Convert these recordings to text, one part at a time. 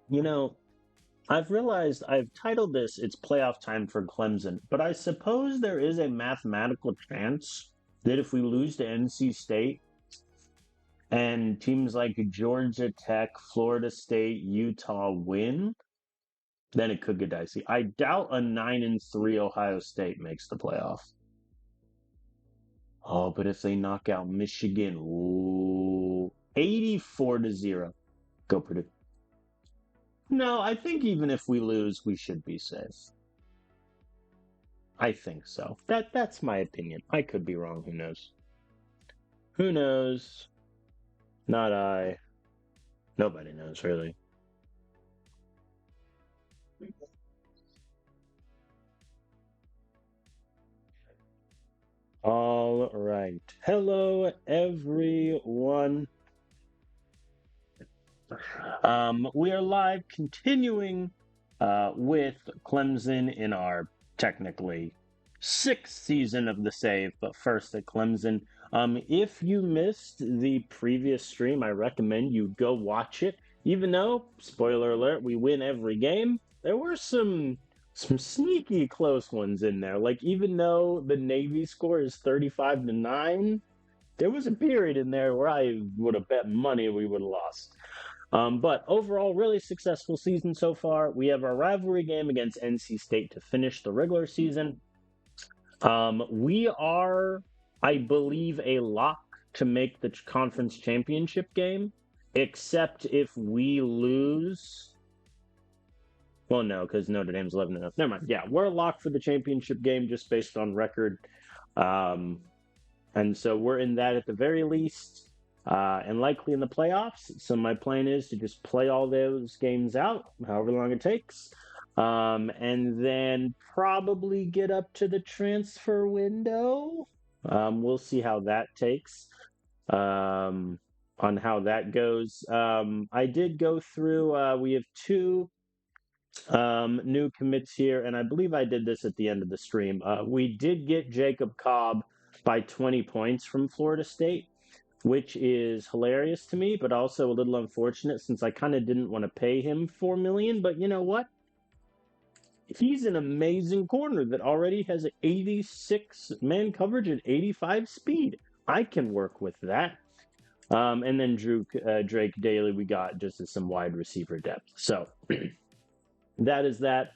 You know, I've realized I've titled this "It's Playoff Time for Clemson," but I suppose there is a mathematical chance that if we lose to NC State and teams like Georgia Tech, Florida State, Utah win, then it could get dicey. I doubt a 9-3 Ohio State makes the playoff. Oh, but if they knock out Michigan, ooh, 84-0. Go Purdue. No, I think even if we lose, we should be safe. I think so. That's my opinion. I could be wrong. Who knows? Who knows? Not I. Nobody knows really. All right. Hello, everyone. We are live, continuing with Clemson in our technically sixth season of the save, but first at Clemson. If you missed the previous stream, I recommend you go watch it. Even though, spoiler alert, we win every game, there were some sneaky close ones in there. Like even though the Navy score is 35-9, there was a period in there where I would have bet money we would have lost. But overall, really successful season so far. We have our rivalry game against NC State to finish the regular season. We are, I believe, a lock to make the conference championship game, except if we lose. Well, no, because Notre Dame's 11-0. Never mind. Yeah, we're a lock for the championship game just based on record. Um, and so we're in that at the very least, and likely in the playoffs. So my plan is to just play all those games out, however long it takes, and then probably get up to the transfer window. We'll see how that takes, on how that goes. I did go through. We have two new commits here, and I believe I did this at the end of the stream. We did get Jacob Cobb by 20 points from Florida State, which is hilarious to me, but also a little unfortunate since I kind of didn't want to pay him 4 million. But you know what? He's an amazing corner that already has 86 man coverage and 85 speed. I can work with that. And then Drake Daly, we got just as some wide receiver depth. So that is that.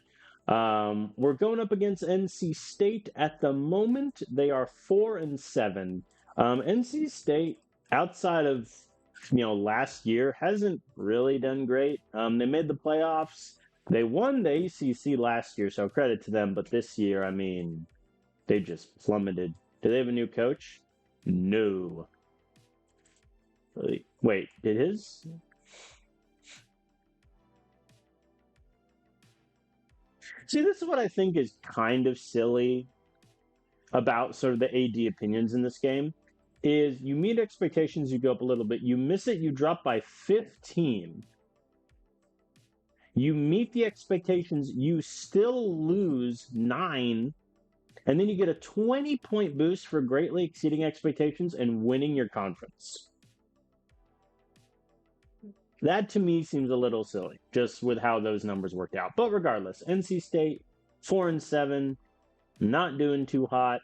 We're going up against NC State at the moment. They are 4-7. NC State, outside of last year, hasn't really done great. They made the playoffs. They won the ACC last year, so credit to them. But this year, I mean, they just plummeted. Do they have a new coach? No. Wait, did his? See, this is what I think is kind of silly about sort of the AD opinions in this game is you meet expectations, you go up a little bit, you miss it, you drop by 15. You meet the expectations, you still lose 9, and then you get a 20-point boost for greatly exceeding expectations and winning your conference. That to me seems a little silly, just with how those numbers worked out. But regardless, NC State 4-7, not doing too hot.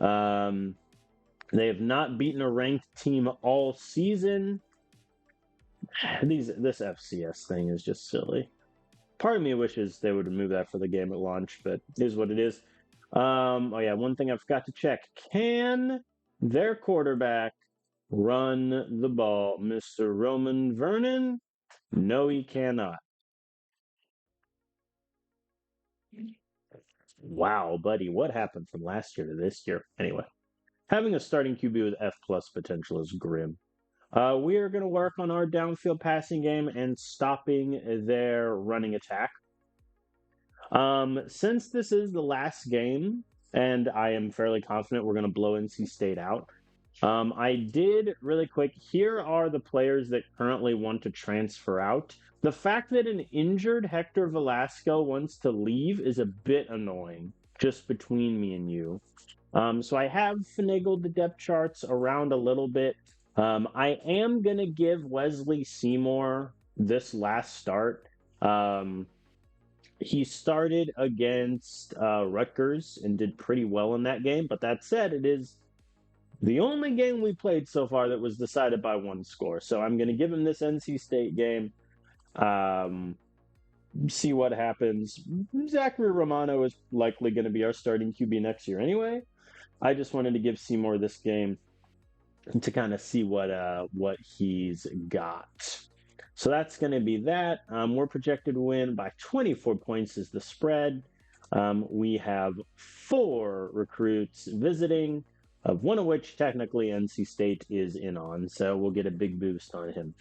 They have not beaten a ranked team all season. This FCS thing is just silly. Part of me wishes they would remove that for the game at launch, but it is what it is. Oh yeah, one thing I forgot to check. Can their quarterback run the ball, Mr. Roman Vernon? No, he cannot. Wow, buddy, what happened from last year to this year? Anyway, having a starting QB with F plus potential is grim. We are going to work on our downfield passing game and stopping their running attack. Since this is the last game, and I am fairly confident we're going to blow NC State out, I did really quick. Here are the players that currently want to transfer out. The fact that an injured Hector Velasco wants to leave is a bit annoying, just between me and you. So I have finagled the depth charts around a little bit. I am going to give Wesley Seymour this last start. Um, he started against Rutgers and did pretty well in that game. But that said, it is the only game we played so far that was decided by one score. So I'm going to give him this NC State game. Um, see what happens. Zachary Romano is likely going to be our starting QB next year anyway. I just wanted to give Seymour this game to kind of see what he's got. So that's going to be that. We're projected to win by 24 points is the spread. We have 4 recruits visiting, of one of which technically NC State is in on, so we'll get a big boost on him.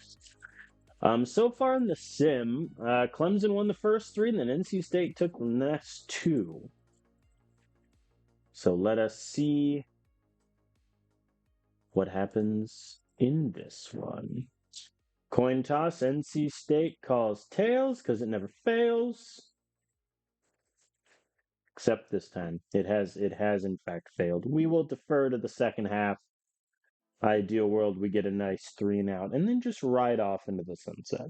So far in the sim, Clemson won the first 3, and then NC State took the next 2. So let us see what happens in this one. Coin toss, NC State calls tails because it never fails. Except this time. It has in fact failed. We will defer to the second half. Ideal world, we get a nice 3 and out, and then just ride off into the sunset.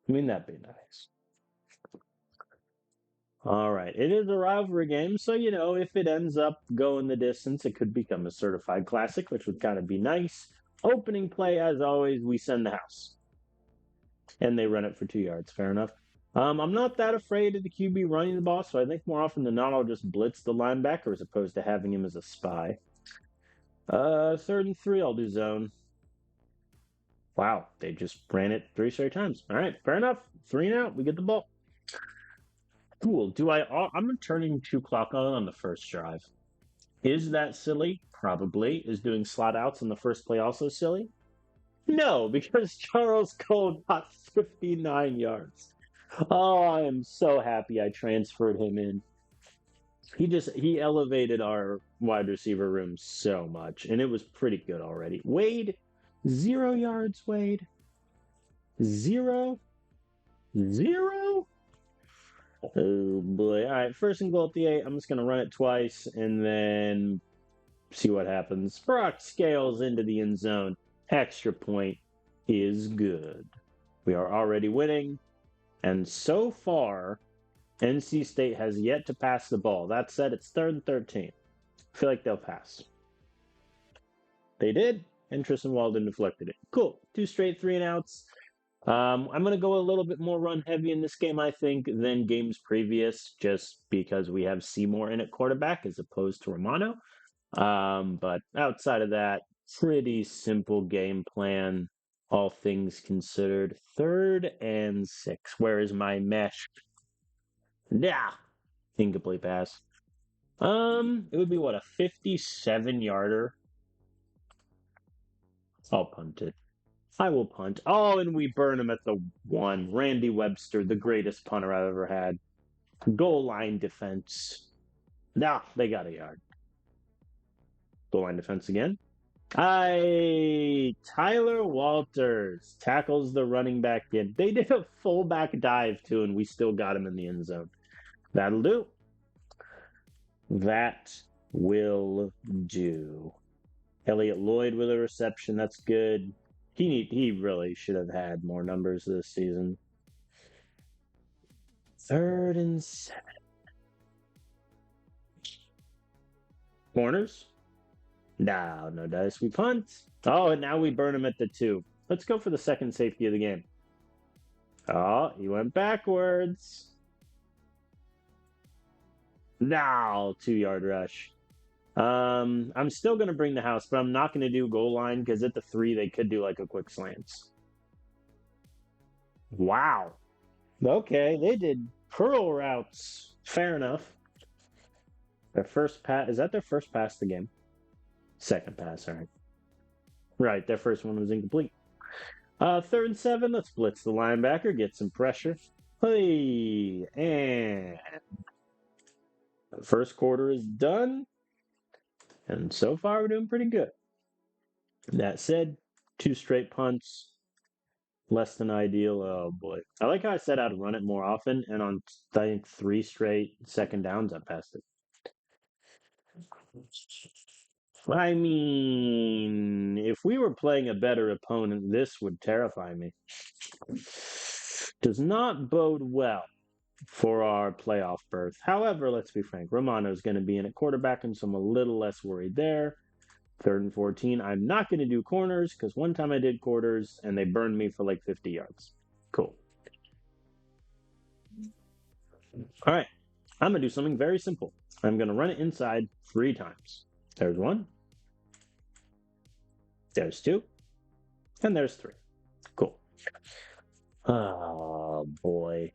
I mean, that'd be nice. All right. It is a rivalry game, so if it ends up going the distance, it could become a certified classic, which would kind of be nice. Opening play, as always, we send the house. And they run it for 2 yards. Fair enough. I'm not that afraid of the QB running the ball, so I think more often than not, I'll just blitz the linebacker as opposed to having him as a spy. 3rd and 3, I'll do zone. Wow, they just ran it 3 straight times. All right, fair enough. 3 and out, we get the ball. Cool. I'm turning 2 clock on the first drive. Is that silly? Probably. Is doing slot outs in the first play also silly? No, because Charles Cole got 59 yards. Oh, I am so happy I transferred him in. He elevated our wide receiver room so much, and it was pretty good already. Wade, 0 yards, Wade. 0? 0? Oh boy. All right, 1st and goal at the 8. I'm just going to run it twice and then see what happens. Brock scales into the end zone. Extra point is good. We are already winning. And so far, NC State has yet to pass the ball. That said, it's 3rd and 13. I feel like they'll pass. They did, and Tristan Walden deflected it. Cool. 2 straight 3 and outs. I'm going to go a little bit more run heavy in this game, I think, than games previous, just because we have Seymour in at quarterback as opposed to Romano. But outside of that, pretty simple game plan, all things considered. 3rd and 6. Where is my mesh? Yeah, incomplete pass. It would be what, a 57-yarder? I'll punt it. I will punt. Oh, and we burn him at the 1. Randy Webster, the greatest punter I've ever had. Goal line defense. Nah, they got a yard. Goal line defense again. Tyler Walters tackles the running back in. They did a fullback dive too, and we still got him in the end zone. That'll do. That will do. Elliott Lloyd with a reception. That's good. He really should have had more numbers this season. 3rd and 7. Corners? No dice. We punt. Oh, and now we burn him at the 2. Let's go for the second safety of the game. Oh, he went backwards. Now, 2-yard rush. I'm still going to bring the house, but I'm not going to do goal line because at the 3, they could do like a quick slants. Wow. Okay, they did curl routes. Fair enough. Their first pass, is that their first pass of the game? Second pass, all right. Right, their first one was incomplete. 3rd and 7, let's blitz the linebacker, get some pressure. Hey, and the first quarter is done. And so far, we're doing pretty good. That said, 2 straight punts, less than ideal. Oh boy. I like how I said I'd run it more often, and on, I think, 3 straight second downs, I passed it. I mean, if we were playing a better opponent, this would terrify me. Does not bode well for our playoff berth. However, let's be frank, Romano's going to be in at quarterback, and so I'm a little less worried there. 3rd and 14. I'm not going to do corners because one time I did quarters and they burned me for like 50 yards. Cool. All right. I'm going to do something very simple. I'm going to run it inside 3 times. There's 1. There's 2. And there's 3. Cool. Oh, boy.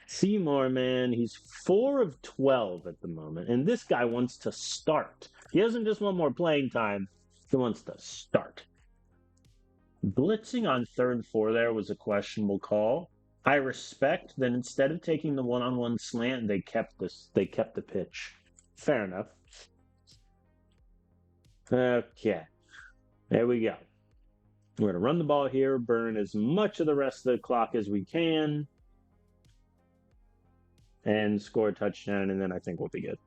Seymour, man, he's 4 of 12 at the moment, and this guy wants to start. He doesn't just want more playing time, he wants to start. Blitzing on 3rd and 4 there was a questionable call. I respect that instead of taking the one-on-one slant, they kept the pitch. Fair enough. Okay. There we go. We're going to run the ball here, burn as much of the rest of the clock as we can, and score a touchdown, and then I think we'll be good.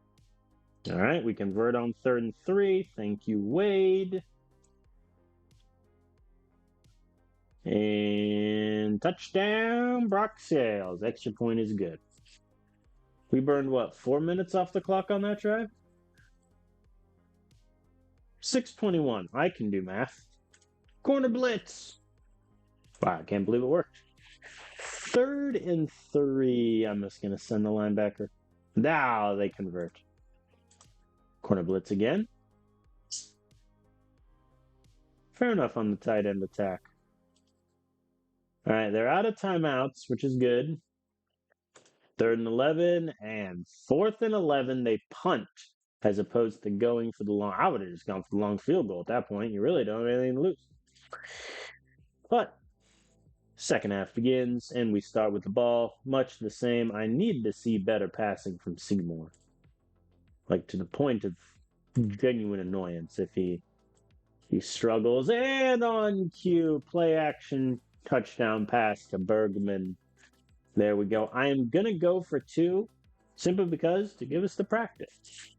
All right, we convert on 3rd and 3. Thank you, Wade. And touchdown, Brock Sales. Extra point is good. We burned, what, 4 minutes off the clock on that drive? 6:21. I can do math. Corner blitz. Wow, I can't believe it worked. 3rd and 3. I'm just going to send the linebacker. Now they convert. Corner blitz again. Fair enough on the tight end attack. All right, they're out of timeouts, which is good. 3rd and 11 and 4th and 11. They punt as opposed to going for the long. I would have just gone for the long field goal at that point. You really don't have anything to lose. But second half begins, and we start with the ball. Much the same. I need to see better passing from Seymour. Like, to the point of genuine annoyance if he struggles. And on cue, play action, touchdown pass to Bergman. There we go. I am going to go for 2, simply because to give us the practice.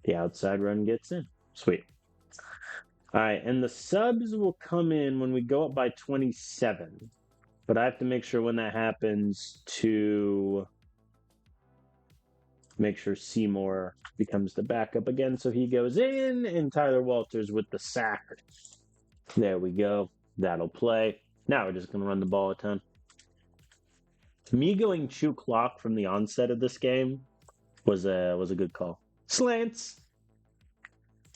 The outside run gets in. Sweet. All right, and the subs will come in when we go up by 27. But I have to make sure when that happens to make sure Seymour becomes the backup again. So he goes in, and Tyler Walters with the sack. There we go. That'll play. Now we're just going to run the ball a ton. Me going chew clock from the onset of this game was a good call. Slants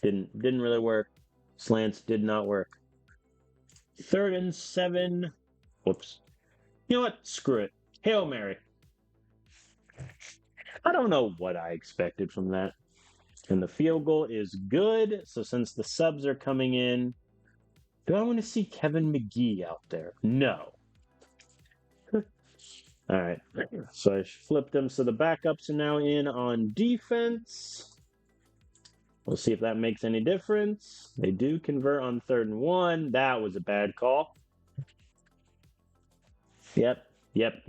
didn't really work. Slants did not work. 3rd and 7. Whoops. You know what? Screw it. Hail Mary. I don't know what I expected from that. And the field goal is good. So since the subs are coming in, do I want to see Kevin McGee out there? No. All right. So I flipped them. So the backups are now in on defense. We'll see if that makes any difference. They do convert on 3rd and 1. That was a bad call. Yep. Yep.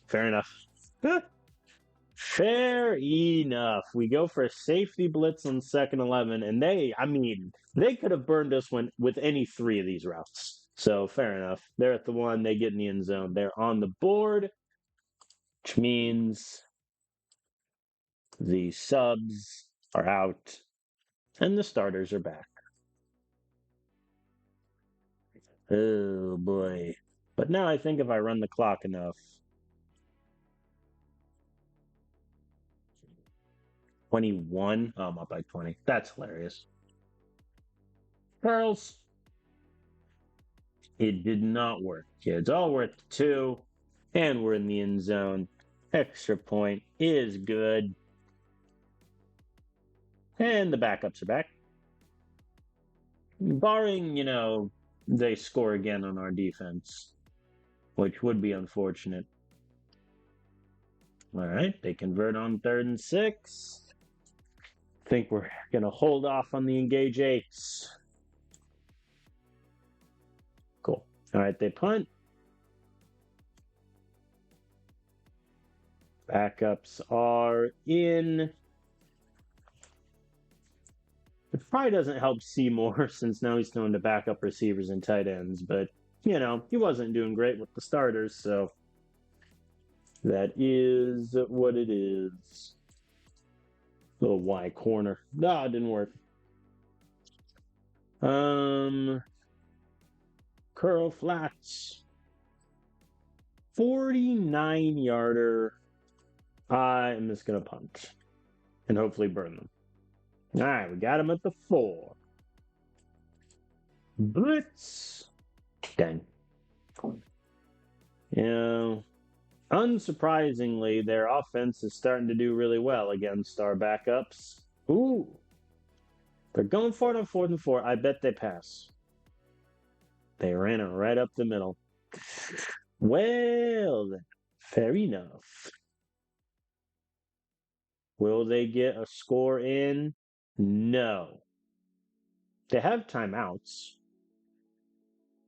Fair enough. Fair enough. We go for a safety blitz on 2nd 11, and they could have burned us with any 3 of these routes. So fair enough. They're at the 1. They get in the end zone. They're on the board, which means the subs are out and the starters are back. Oh boy. But now I think if I run the clock enough. 21? Oh, I'm up by 20. That's hilarious. Pearls. It did not work, kids. All worth 2. And we're in the end zone. Extra point is good. And the backups are back. Barring, they score again on our defense, which would be unfortunate. All right, they convert on 3rd and 6. Think we're going to hold off on the engage 8s. Cool. All right, they punt. Backups are in. Probably doesn't help Seymour since now he's throwing to backup receivers and tight ends, but he wasn't doing great with the starters, so that is what it is. Little Y corner. No, it didn't work. Um, Curl flats. 49-yarder. I'm just going to punt and hopefully burn them. All right, we got him at the 4. Blitz. Dang. Unsurprisingly, their offense is starting to do really well against our backups. Ooh. They're going for it on 4th and 4. I bet they pass. They ran it right up the middle. Well, fair enough. Will they get a score in? No. They have timeouts.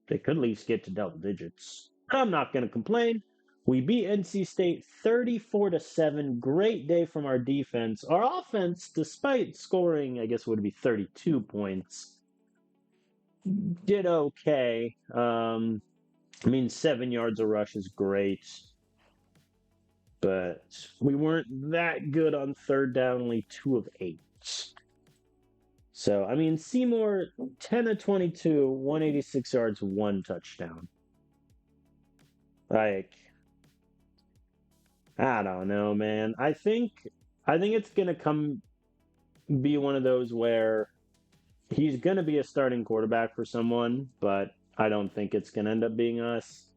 They could at least get to double digits. I'm not going to complain. We beat NC State 34-7. Great day from our defense. Our offense, despite scoring, I guess it would be 32 points, did okay. 7 yards a rush is great. But we weren't that good on 3rd down, only 2 of 8. So, Seymour, 10 of 22, 186 yards, 1 touchdown. Like, I don't know, man. I think it's gonna be one of those where he's gonna be a starting quarterback for someone, but I don't think it's gonna end up being us.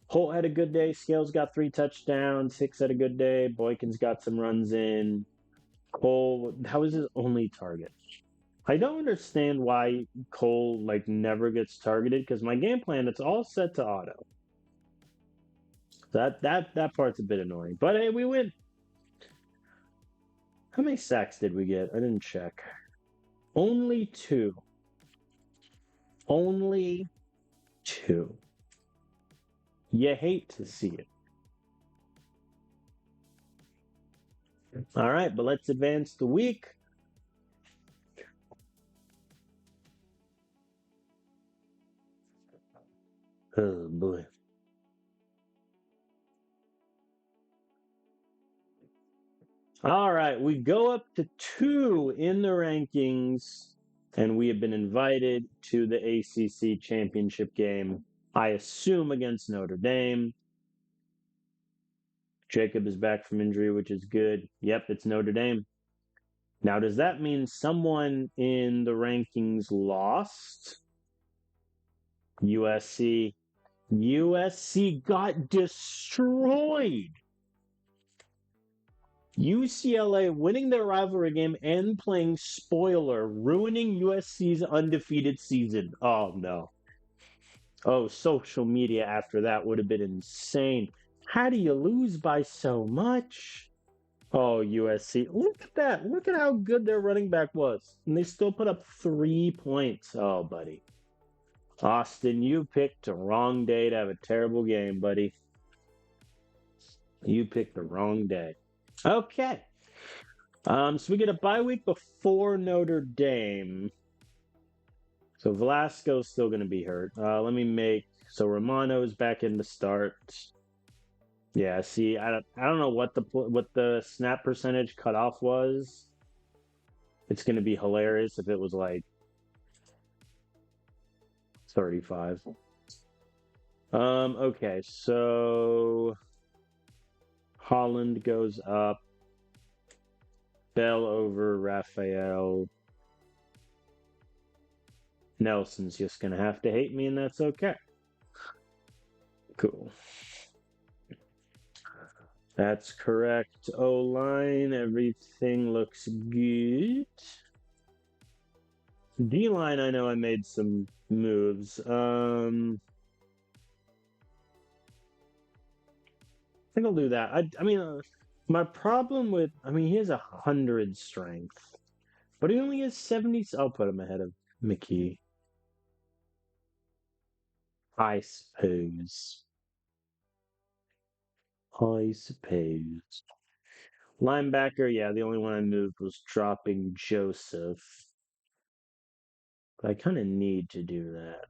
Holt had a good day. Scales got 3 touchdowns. Hicks had a good day. Boykins got some runs in. Cole, that was his only target. I don't understand why Cole never gets targeted because my game plan it's all set to auto. That part's a bit annoying. But hey, we win. How many sacks did we get? I didn't check. Only 2. Only 2. You hate to see it. All right, but let's advance the week. Oh boy. All right, we go up to 2 in the rankings, and we have been invited to the ACC championship game, I assume against Notre Dame. Jacob is back from injury, which is good. Yep, it's Notre Dame. Now, does that mean someone in the rankings lost? USC. USC got destroyed. UCLA winning their rivalry game and playing spoiler, ruining USC's undefeated season. Oh, no. Oh, social media after that would have been insane. How do you lose by so much? Oh, USC. Look at that. Look at how good their running back was. And they still put up 3 points. Oh, buddy. Austin, you picked the wrong day to have a terrible game, buddy. You picked the wrong day. Okay. So we get a bye week before Notre Dame. So Velasco's still going to be hurt. So Romano's back in to start. Yeah, see, I don't know what the snap percentage cutoff was. It's going to be hilarious if it was 35. Okay, so Holland goes up. Bell over Raphael. Nelson's just going to have to hate me, and that's okay. Cool. That's correct. O-line, everything looks good. D-line, I know I made some moves. I think I'll do that. My problem with, he has 100 strength, but he only has 70. I'll put him ahead of McKee. I suppose. Linebacker, yeah, the only one I moved was dropping Joseph. But I kind of need to do that.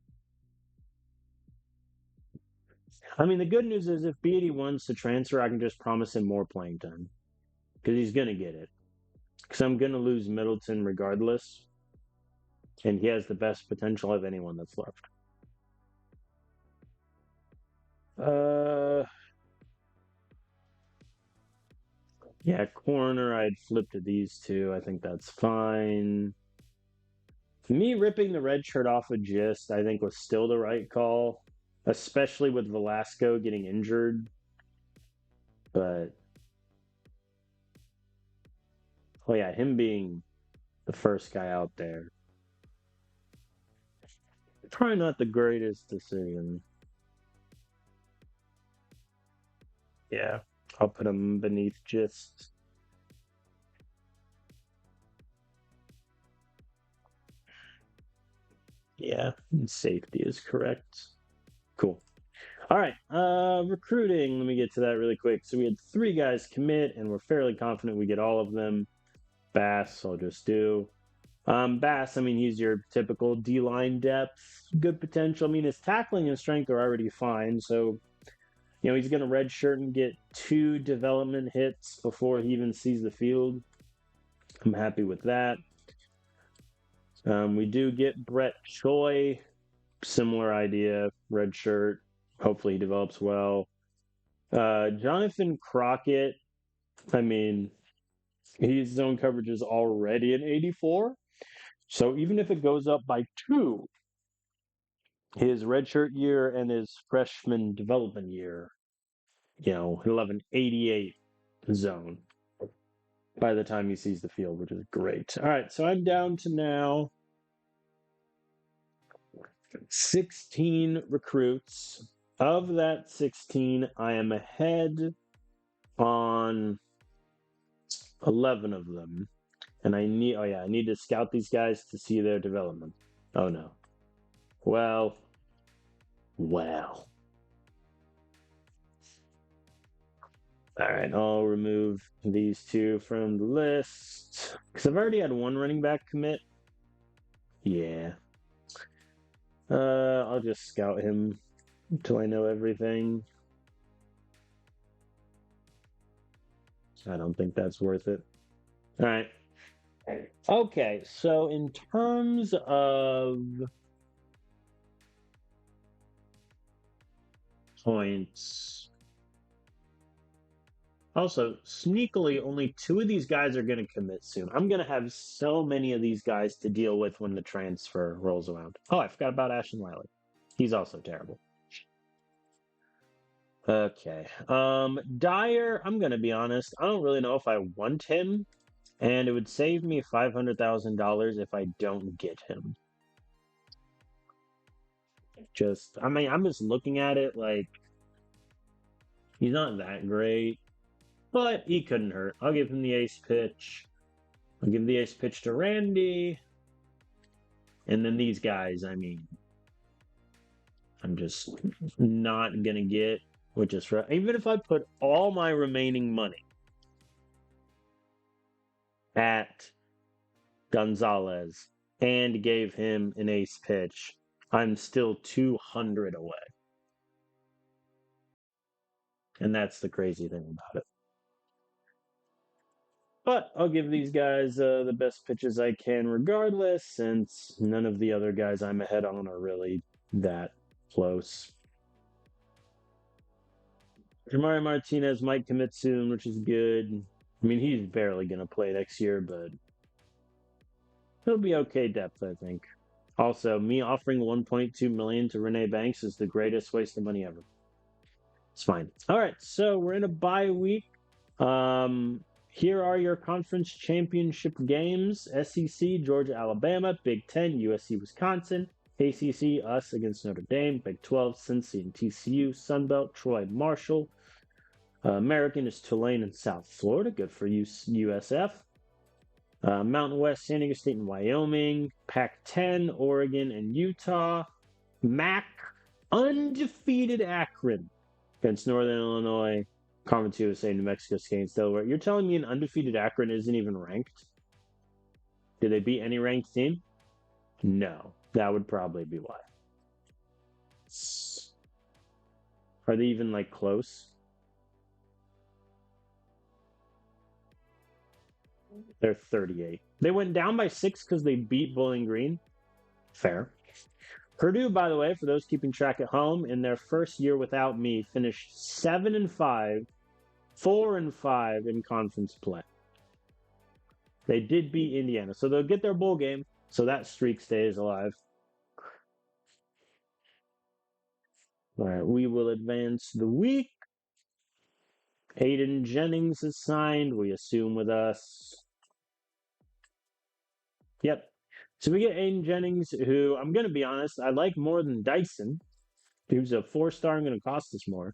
I mean, the good news is if Beatty wants to transfer, I can just promise him more playing time because he's going to get it. Because I'm going to lose Middleton regardless, and he has the best potential of anyone that's left. Uh, yeah, corner, I'd flip to these two. I think that's fine. Me ripping the red shirt off of Gist, I think was still the right call, especially with Velasco getting injured. But oh yeah, him being the first guy out there, probably not the greatest decision. Yeah, I'll put him beneath Gist. Yeah, safety is correct. Cool. All right, recruiting. Let me get to that really quick. So we had 3 guys commit, and we're fairly confident we get all of them. Bass, I'll just do. Bass, I mean, he's your typical D-line depth, good potential. I mean, his tackling and strength are already fine, so he's going to redshirt and get 2 development hits before he even sees the field. I'm happy with that. We do get Brett Choi, similar idea, redshirt. Hopefully, he develops well. Jonathan Crockett, I mean, his zone coverage is already an 84. So even if it goes up by 2, his redshirt year and his freshman development year, he'll have an 88 zone by the time he sees the field, which is great. All right, so I'm down to now 16 recruits. Of that 16, I am ahead on 11 of them. And I need to scout these guys to see their development. Oh no. Well. All right, I'll remove these 2 from the list because I've already had 1 running back commit. Yeah. I'll just scout him until I know everything. I don't think that's worth it. All right. Okay, so in terms of points, also sneakily, only 2 of these guys are going to commit soon. I'm going to have so many of these guys to deal with when the transfer rolls around. Oh, I forgot about Ashton Wiley. He's also terrible. Okay. Dyer, I'm going to be honest. I don't really know if I want him, and it would save me $500,000 if I don't get him. I'm just looking at it like he's not that great, but he couldn't hurt. I'll give him the ace pitch. I'll give the ace pitch to Randy. And then these guys, I mean, I'm just not going to get, which is even if I put all my remaining money at Gonzalez and gave him an ace pitch, I'm still 200 away. And that's the crazy thing about it. But I'll give these guys the best pitches I can regardless, since none of the other guys I'm ahead on are really that close. Jamari Martinez might commit soon, which is good. I mean, he's barely going to play next year, but he'll be okay depth, I think. Also, me offering 1.2 million to Renee Banks is the greatest waste of money ever. It's fine. All right, so we're in a bye week. Here are your conference championship games: SEC, Georgia, Alabama; Big Ten, USC, Wisconsin; ACC, us against Notre Dame; Big 12, Cincy and TCU; Sunbelt, Troy, Marshall. American is Tulane and South Florida. Good for you, USF. Mountain West, San Diego State and Wyoming. Pac-10, Oregon and Utah. MAC, undefeated Akron against Northern Illinois. Conference USA, New Mexico State, and Delaware. You're telling me an undefeated Akron isn't even ranked? Did they beat any ranked team? No. That would probably be why. Are they even like close? They're 38. They went down by 6 because they beat Bowling Green. Fair. Purdue, by the way, for those keeping track at home, in their first year without me, finished 7-5, 4-5 in conference play. They did beat Indiana, so they'll get their bowl game. So that streak stays alive. All right, we will advance the week. Hayden Jennings is signed, we assume, with us. Yep. So we get Aiden Jennings, who I'm going to be honest, I like more than Dyson, who's a 4-star and going to cost us more.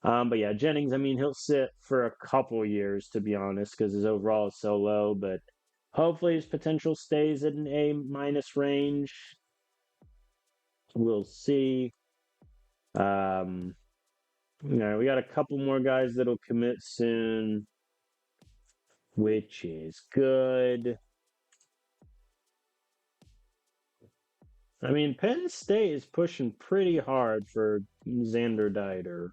But yeah, Jennings, I mean, he'll sit for a couple years, to be honest, because his overall is so low, but hopefully his potential stays at an A minus range. We'll see. We got a couple more guys that'll commit soon, which is good. I mean, Penn State is pushing pretty hard for Xander Dieter,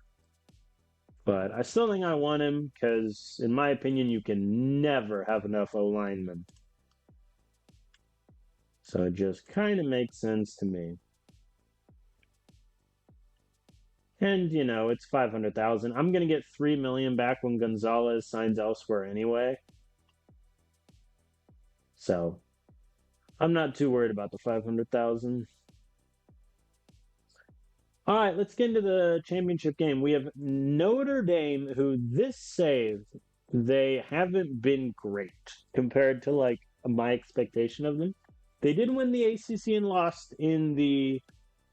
but I still think I want him because, in my opinion, you can never have enough O linemen. So it just kind of makes sense to me. And it's 500,000. I'm gonna get 3 million back when Gonzalez signs elsewhere anyway. So I'm not too worried about the 500,000. All right, let's get into the championship game. We have Notre Dame, who this save, they haven't been great compared to like my expectation of them. They did win the ACC and lost in the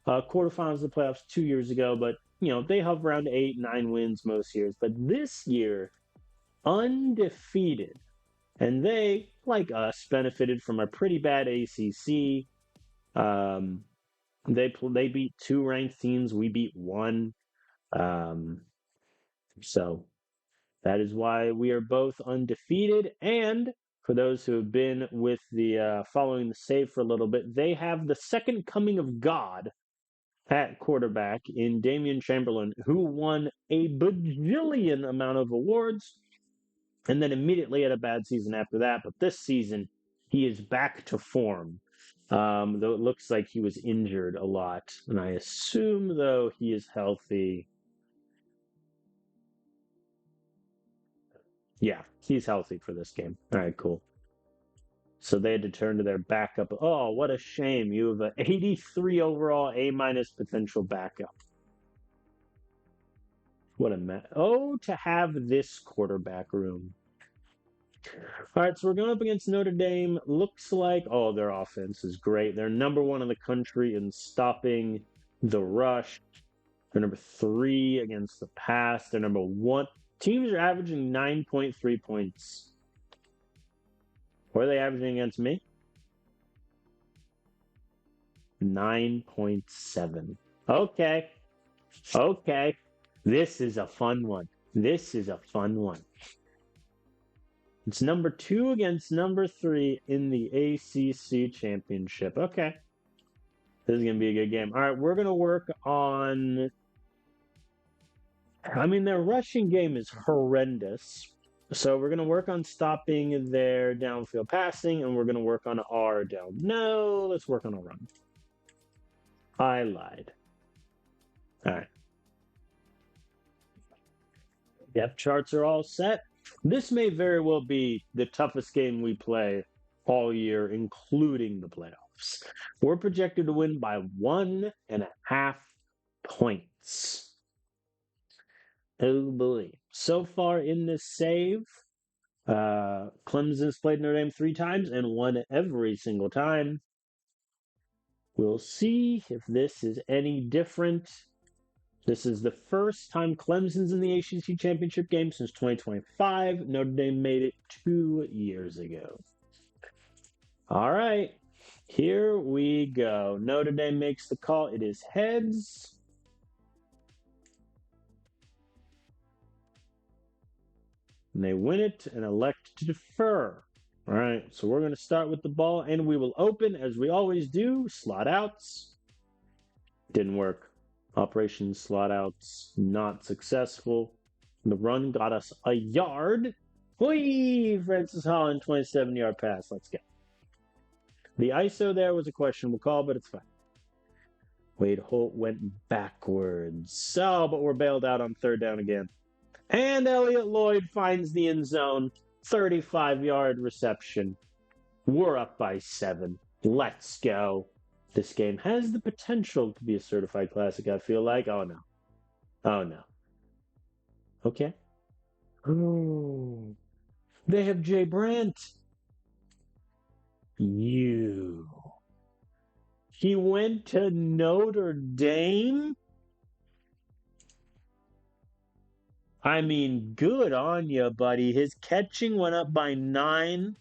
quarterfinals of the playoffs 2 years ago, but they hover around 8, 9 wins most years. But this year, undefeated, and they, like us, benefited from a pretty bad ACC. They beat 2 ranked teams. We beat 1. So that is why we are both undefeated. And for those who have been with the following the save for a little bit, they have the second coming of God at quarterback in Damian Chamberlain, who won a bajillion amount of awards and then immediately had a bad season after that. But this season, he is back to form. Though it looks like he was injured a lot. And I assume, though, he is healthy. Yeah, he's healthy for this game. All right, cool. So they had to turn to their backup. Oh, what a shame. You have an 83 overall A minus potential backup. What a mess. Oh, to have this quarterback room. All right, so we're going up against Notre Dame. Looks like, their offense is great. They're number 1 in the country in stopping the rush. They're number 3 against the pass. They're number 1. Teams are averaging 9.3 points. What are they averaging against me? 9.7. Okay. This is a fun one. It's number 2 against number 3 in the ACC championship. Okay. This is going to be a good game. All right, we're going to work on... I mean, their rushing game is horrendous. So we're going to work on stopping their downfield passing, and we're going to work on our down. No, let's work on a run. I lied. All right. Depth charts are all set. This may very well be the toughest game we play all year, including the playoffs. We're projected to win by 1.5 points. Oh boy. So far in this save, Clemson's played Notre Dame 3 times and won every single time. We'll see if this is any different. This is the first time Clemson's in the ACC championship game since 2025. Notre Dame made it 2 years ago. All right, here we go. Notre Dame makes the call. It is heads. And they win it and elect to defer. All right, so we're going to start with the ball, and we will open as we always do. Slot outs. Didn't work. Operation slot outs not successful. The run got us a yard. Whee! Francis Holland, 27-yard pass. Let's go. The ISO there was a questionable call, but it's fine. Wade Holt went backwards. So, but we're bailed out on third down again. And Elliott Lloyd finds the end zone. 35-yard reception. We're up by 7. Let's go. This game has the potential to be a certified classic, I feel like. Oh, no. Oh, no. Okay. Oh. They have Jay Brandt. You. He went to Notre Dame? I mean, good on you, buddy. His catching went up by 9.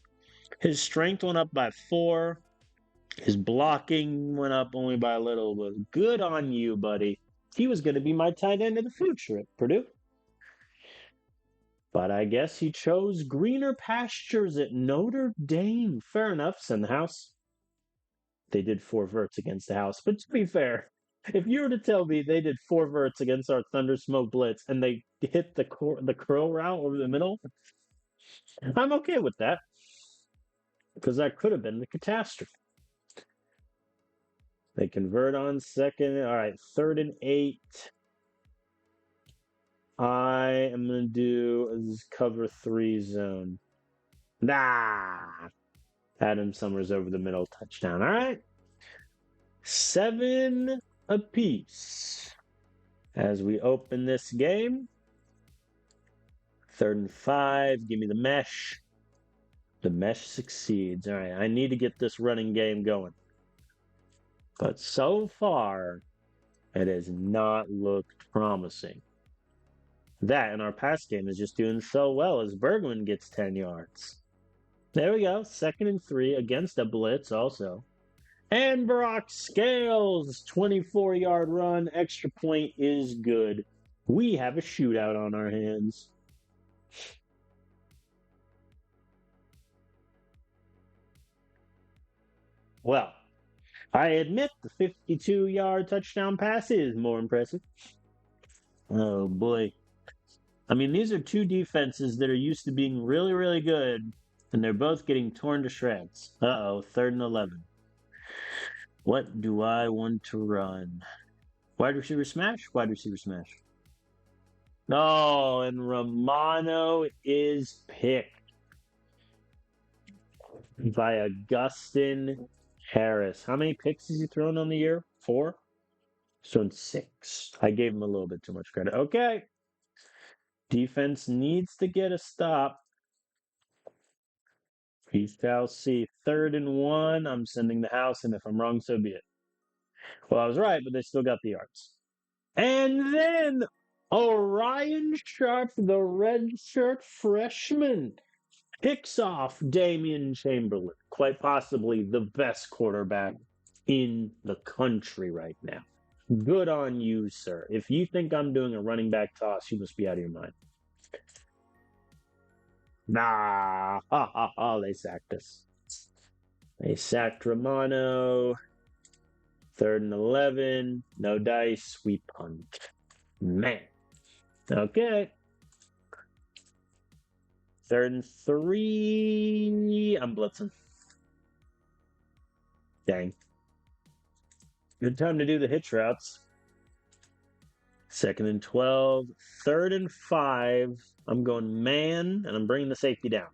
His strength went up by 4. His blocking went up only by a little, but good on you, buddy. He was going to be my tight end of the future at Purdue. But I guess he chose greener pastures at Notre Dame. Fair enough. Send the house. They did 4 verts against the house. But to be fair, if you were to tell me they did 4 verts against our Thunder Smoke Blitz and they hit the curl route over the middle, I'm okay with that. Because that could have been the catastrophe. They convert on second. All right, 3rd and 8. I am going to do cover 3 zone. Adam Summers over the middle, touchdown. All right. 7 apiece as we open this game. 3rd and 5. Give me the mesh. The mesh succeeds. All right, I need to get this running game going. But so far, it has not looked promising. That and our pass game is just doing so well as Bergman gets 10 yards. There we go. 2nd and 3 against a blitz also. And Brock Scales, 24-yard run. Extra point is good. We have a shootout on our hands. Well, I admit the 52-yard touchdown pass is more impressive. Oh, boy. I mean, these are 2 defenses that are used to being really, really good, and they're both getting torn to shreds. Uh-oh, 3rd and 11. What do I want to run? Wide receiver smash? Wide receiver smash. Oh, and Romano is picked by Augustin Harris. How many picks has he thrown on the year? 4? He's thrown 6. I gave him a little bit too much credit. Okay. Defense needs to get a stop. We shall see. 3rd and 1. I'm sending the house, and if I'm wrong, so be it. Well, I was right, but they still got the yards. And then Orion Sharp, the redshirt freshman, picks off Damian Chamberlain, quite possibly the best quarterback in the country right now. Good on you, sir. If you think I'm doing a running back toss, you must be out of your mind. Nah, they sacked us. They sacked Romano. 3rd and 11. No dice. We punt. Man. Okay. 3rd and 3. I'm blitzing. Dang. Good time to do the hitch routes. 2nd and 12. 3rd and 5. I'm going man, and I'm bringing the safety down.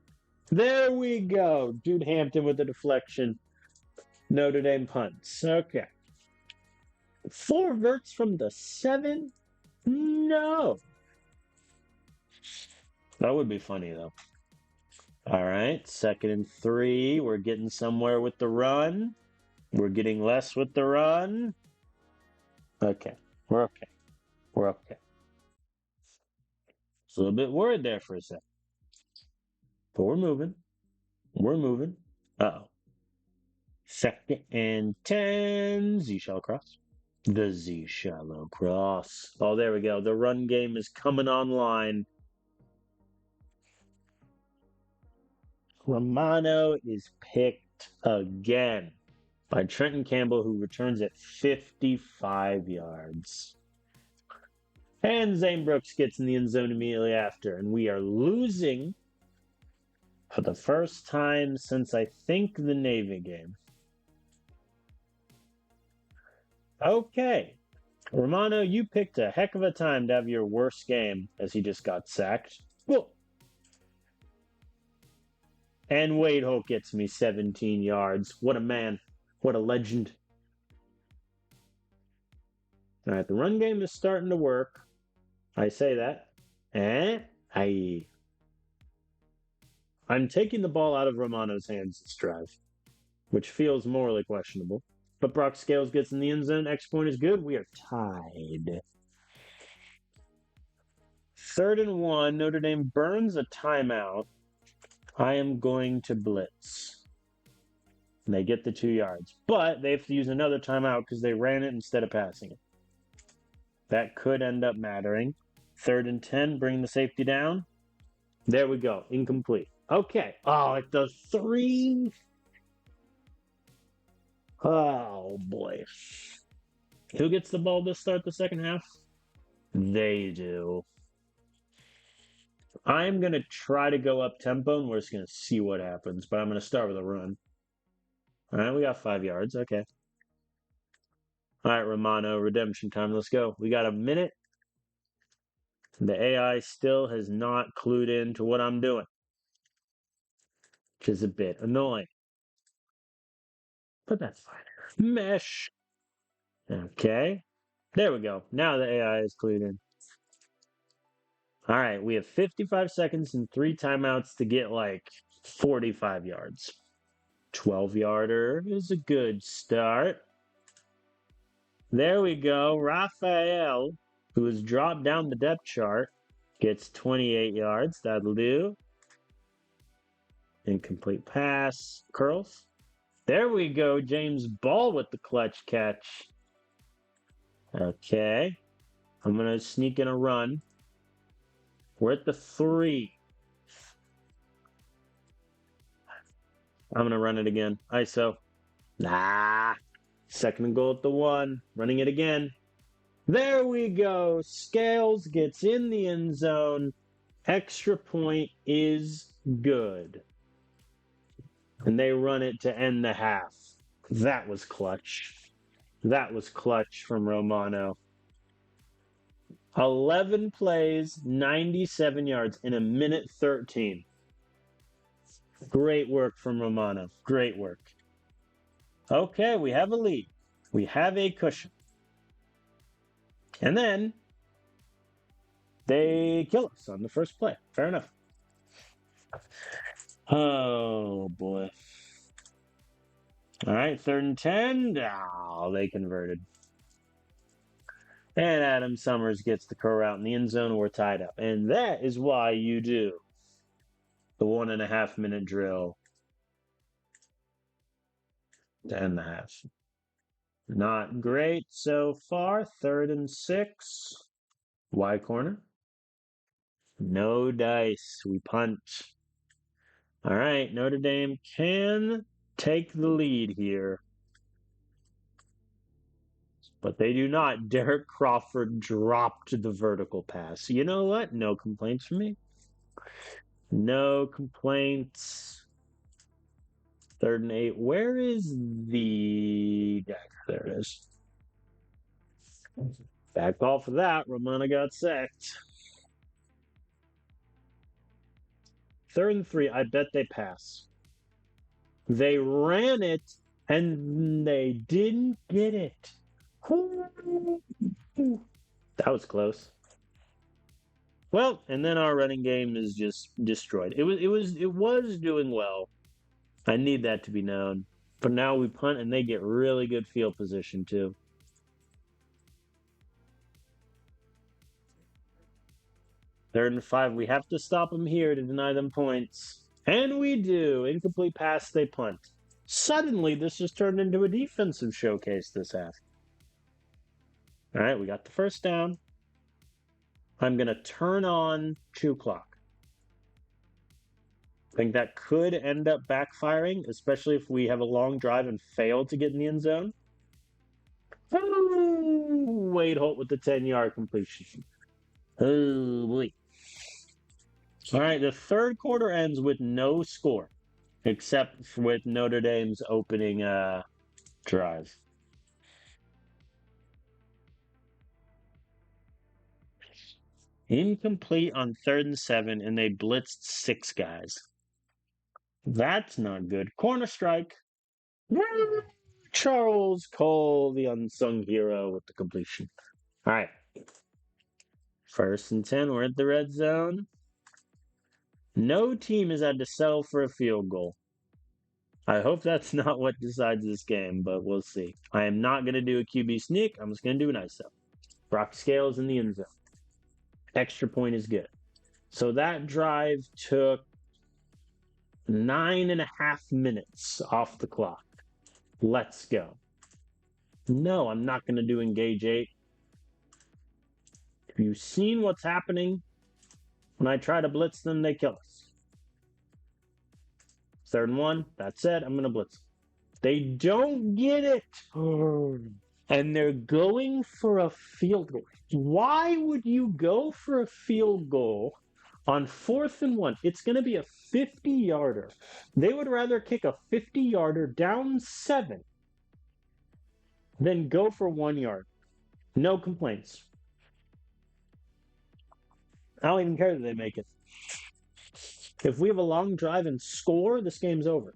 There we go. Dude Hampton with the deflection. Notre Dame punts. Okay. 4 verts from the 7? No. That would be funny, though. All right. 2nd and 3. We're getting somewhere with the run. We're getting less with the run. Okay. We're okay. We're okay. It's a little bit worried there for a second. But we're moving. We're moving. Uh-oh. 2nd and 10. Z-shallow cross. The Z-shallow cross. Oh, there we go. The run game is coming online. Romano is picked again by Trenton Campbell, who returns at 55 yards. And Zane Brooks gets in the end zone immediately after, and we are losing for the first time since I think the Navy game. Okay. Romano, you picked a heck of a time to have your worst game as he just got sacked. Cool. And Wade Holt gets me 17 yards. What a man. What a legend. All right, the run game is starting to work. I say that. I'm taking the ball out of Romano's hands this drive, which feels morally questionable. But Brock Scales gets in the end zone. Extra point is good. We are tied. 3rd and 1. Notre Dame burns a timeout. I am going to blitz. And they get the 2 yards. But they have to use another timeout because they ran it instead of passing it. That could end up mattering. 3rd and 10. Bring the safety down. There we go. Incomplete. Okay. Oh, at the 3. Oh, boy. Who gets the ball to start the second half? They do. I'm going to try to go up tempo, and we're just going to see what happens. But I'm going to start with a run. All right, we got 5 yards. Okay. All right, Romano, redemption time. Let's go. We got a minute. The AI still has not clued in to what I'm doing, which is a bit annoying. But that's fine. Mesh. Okay. There we go. Now the AI is clued in. All right, we have 55 seconds and 3 timeouts to get like 45 yards. 12-yarder is a good start. There we go. Raphael, who has dropped down the depth chart, gets 28 yards. That'll do. Incomplete pass. Curls. There we go. James Ball with the clutch catch. Okay. I'm going to sneak in a run. We're at the 3. I'm going to run it again. ISO. Nah. 2nd and goal at the 1. Running it again. There we go. Scales gets in the end zone. Extra point is good. And they run it to end the half. That was clutch. That was clutch from Romano. 11 plays, 97 yards in a minute 13. Great work from Romano. Great work. Okay, we have a lead. We have a cushion. And then they kill us on the first play. Fair enough. Oh, boy. All right, 3rd and 10. Oh, they converted. And Adam Summers gets the curl route in the end zone. We're tied up. And that is why you do the 1.5 minute drill to end the half. Not great so far. 3rd and 6. Wide corner. No dice. We punt. All right, Notre Dame can take the lead here. But they do not. Derek Crawford dropped the vertical pass. You know what? No complaints from me. No complaints. 3rd and 8. Where is the dagger? There it is. Bad call for that. Romano got sacked. 3rd and 3. I bet they pass. They ran it, and they didn't get it. That was close. Well, and then our running game is just destroyed. It was doing well. I need that to be known. But now we punt, and they get really good field position too. 3rd and 5. We have to stop them here to deny them points. And we do. Incomplete pass, they punt. Suddenly, this has turned into a defensive showcase this half. All right, we got the first down. I'm going to turn on 2 clock. I think that could end up backfiring, especially if we have a long drive and fail to get in the end zone. Oh, Wade Holt with the 10-yard completion. Oh, boy. All right, the third quarter ends with no score, except with Notre Dame's opening drive. Incomplete on 3rd and 7, and they blitzed 6 guys. That's not good. Corner strike. Charles Cole, the unsung hero, with the completion. All right. 1st and 10, we're at the red zone. No team has had to settle for a field goal. I hope that's not what decides this game, but we'll see. I am not going to do a QB sneak. I'm just going to do an ISO. Brock Scales in the end zone. Extra point is good. So that drive took 9.5 minutes off the clock. Let's go. No, I'm not going to do engage 8. Have you seen what's happening? When I try to blitz them, they kill us. 3rd and 1. That's it. I'm going to blitz. They don't get it. And they're going for a field goal. Why would you go for a field goal on 4th and 1? It's going to be a 50-yarder. They would rather kick a 50-yarder down 7 than go for 1 yard. No complaints. I don't even care that they make it. If we have a long drive and score, this game's over.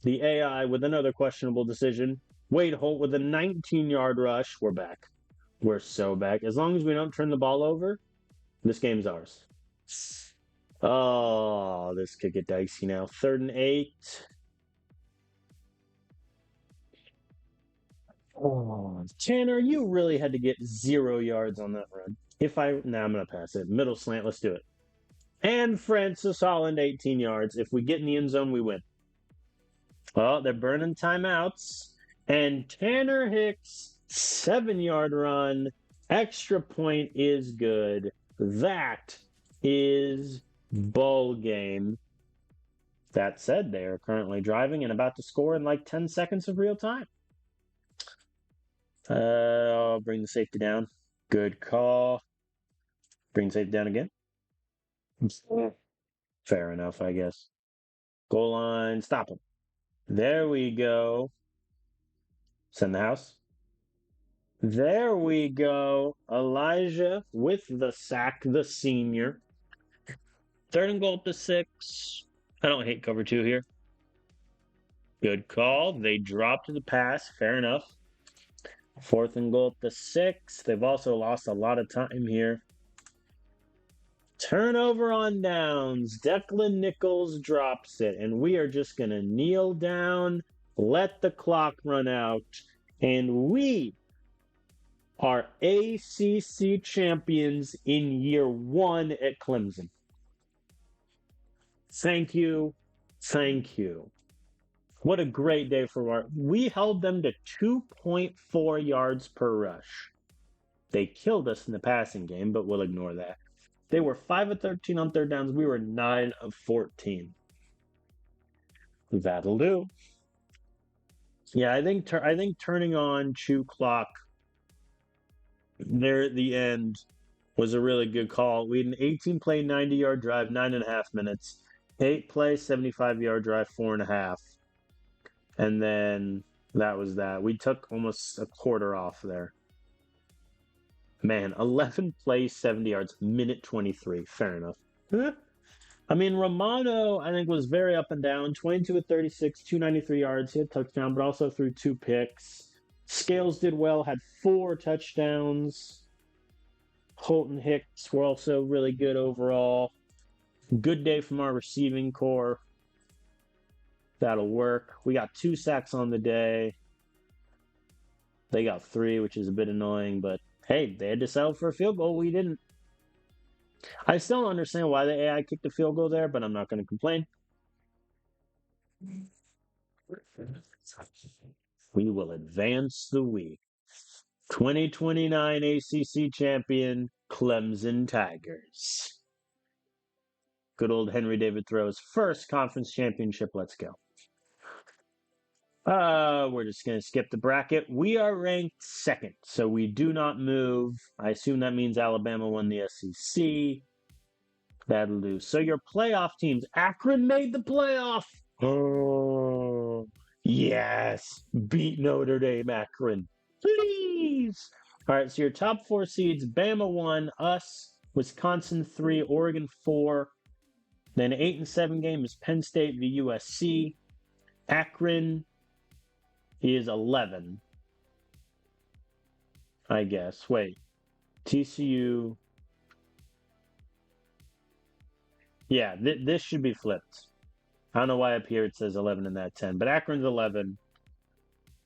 The AI with another questionable decision. Wade Holt with a 19-yard rush. We're back. We're so back. As long as we don't turn the ball over, this game's ours. Oh, this could get dicey now. 3rd and 8. Oh, Tanner, you really had to get 0 yards on that run. I'm going to pass it. Middle slant, let's do it. And Francis Holland, 18 yards. If we get in the end zone, we win. Well, they're burning timeouts. And Tanner Hicks, 7-yard run. Extra point is good. That is ball game. That said, they are currently driving and about to score in like 10 seconds of real time. I'll bring the safety down. Good call. Bring safety down again. Fair enough, I guess. Goal line, stop him. There we go. Send the house. There we go. Elijah with the sack, the senior. 3rd and goal at the 6. I don't hate cover 2 here. Good call. They dropped the pass. Fair enough. 4th and goal at the 6. They've also lost a lot of time here. Turnover on downs. Declan Nichols drops it, and we are just going to kneel down, let the clock run out, and we are ACC champions in year 1 at Clemson. Thank you. Thank you. What a great day for our... We held them to 2.4 yards per rush. They killed us in the passing game, but we'll ignore that. They were 5 of 13 on 3rd downs. We were 9 of 14. That'll do. Yeah, I think turning on Chew Clock there at the end was a really good call. We had an 18-play, 90-yard drive, 9.5 minutes. 8-play, 75-yard drive, 4.5. And then that was that. We took almost a quarter off there. Man, 11 plays, 70 yards, minute 23. Fair enough. I mean, Romano, I think, was very up and down. 22 of 36, 293 yards. He had a touchdown, but also threw 2 picks. Scales did well, had 4 touchdowns. Holt and Hicks were also really good overall. Good day from our receiving core. That'll work. We got 2 sacks on the day. They got 3, which is a bit annoying, but hey, they had to settle for a field goal. We didn't. I still don't understand why the AI kicked the field goal there, but I'm not going to complain. We will advance the week. 2029 ACC champion, Clemson Tigers. Good old Henry David Thoreau's first conference championship. Let's go. We're just going to skip the bracket. We are ranked second, so we do not move. I assume that means Alabama won the SEC. That'll do. So your playoff teams. Akron made the playoff. Oh, yes. Beat Notre Dame, Akron. Please. All right, so your top 4 seeds, Bama 1, us, Wisconsin 3, Oregon 4. Then 8 and 7 game is Penn State v USC. Akron is 11, I guess. Wait, TCU. Yeah, this should be flipped. I don't know why up here it says 11 and that 10, but Akron's 11.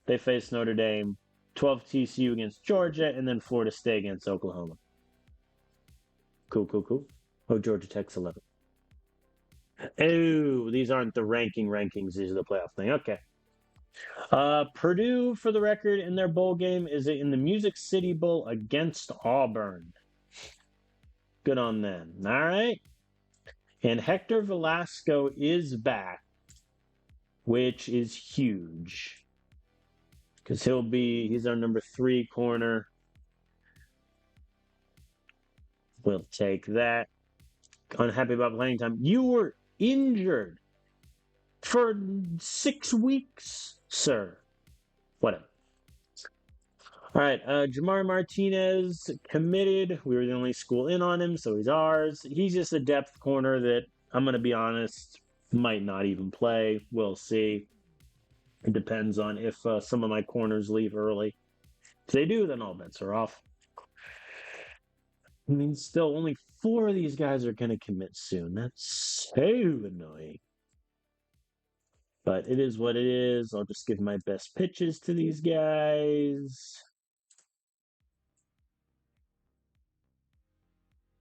They face Notre Dame. 12 TCU against Georgia, and then Florida State against Oklahoma. Cool, cool, cool. Oh, Georgia Tech's 11. Oh, these aren't the rankings. These are the playoff thing. Okay. Purdue, for the record, in their bowl game is in the Music City Bowl against Auburn. Good on them. All right. And Hector Velasco is back, which is huge. Because he's our number 3 corner. We'll take that. Unhappy about playing time. You were injured for 6 weeks, sir. Whatever. All right, Jamar Martinez committed. We were the only school in on him, so he's ours. He's just a depth corner that, I'm going to be honest, might not even play. We'll see. It depends on if some of my corners leave early. If they do, then all bets are off. I mean, still, only 4 of these guys are going to commit soon. That's so annoying. But it is what it is. I'll just give my best pitches to these guys.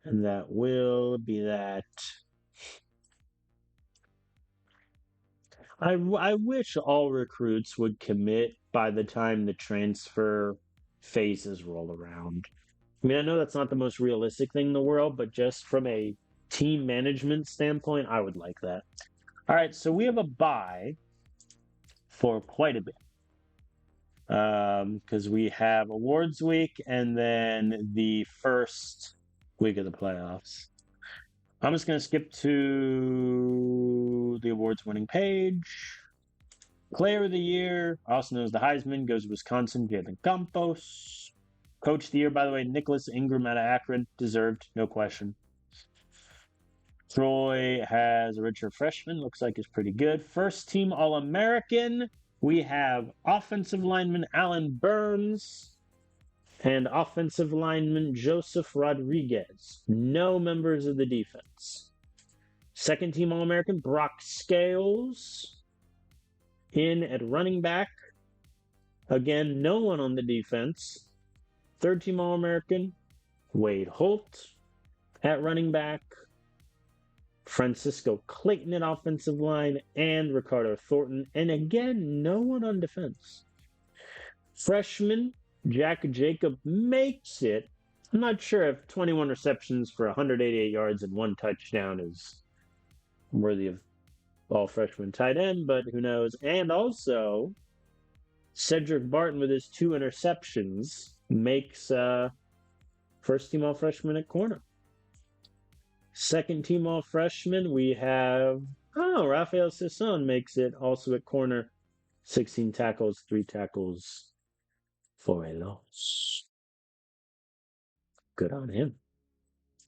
And that will be that. I wish all recruits would commit by the time the transfer phases roll around. I mean, I know that's not the most realistic thing in the world, but just from a team management standpoint, I would like that. All right, so we have a bye for quite a bit. Because we have awards week and then the first week of the playoffs. I'm just going to skip to the awards winning page. Player of the Year, also known as the Heisman, goes to Wisconsin, Jalen Campos. Coach of the Year, by the way, Nicholas Ingram out of Akron. Deserved, no question. Troy has a redshirt freshman. Looks like it's pretty good. First team All-American. We have offensive lineman Alan Burns and offensive lineman Joseph Rodriguez. No members of the defense. Second team All-American Brock Scales in at running back. Again, no one on the defense. Third team All-American Wade Holt at running back. Francisco Clayton at offensive line, and Ricardo Thornton. And again, no one on defense. Freshman Jack Jacob makes it. I'm not sure if 21 receptions for 188 yards and 1 touchdown is worthy of all freshman tight end, but who knows. And also, Cedric Barton with his 2 interceptions makes first team all freshman at corner. Second team all freshman, we have, Rafael Sisson makes it also at corner. 16 tackles, 3 tackles for a loss. Good on him.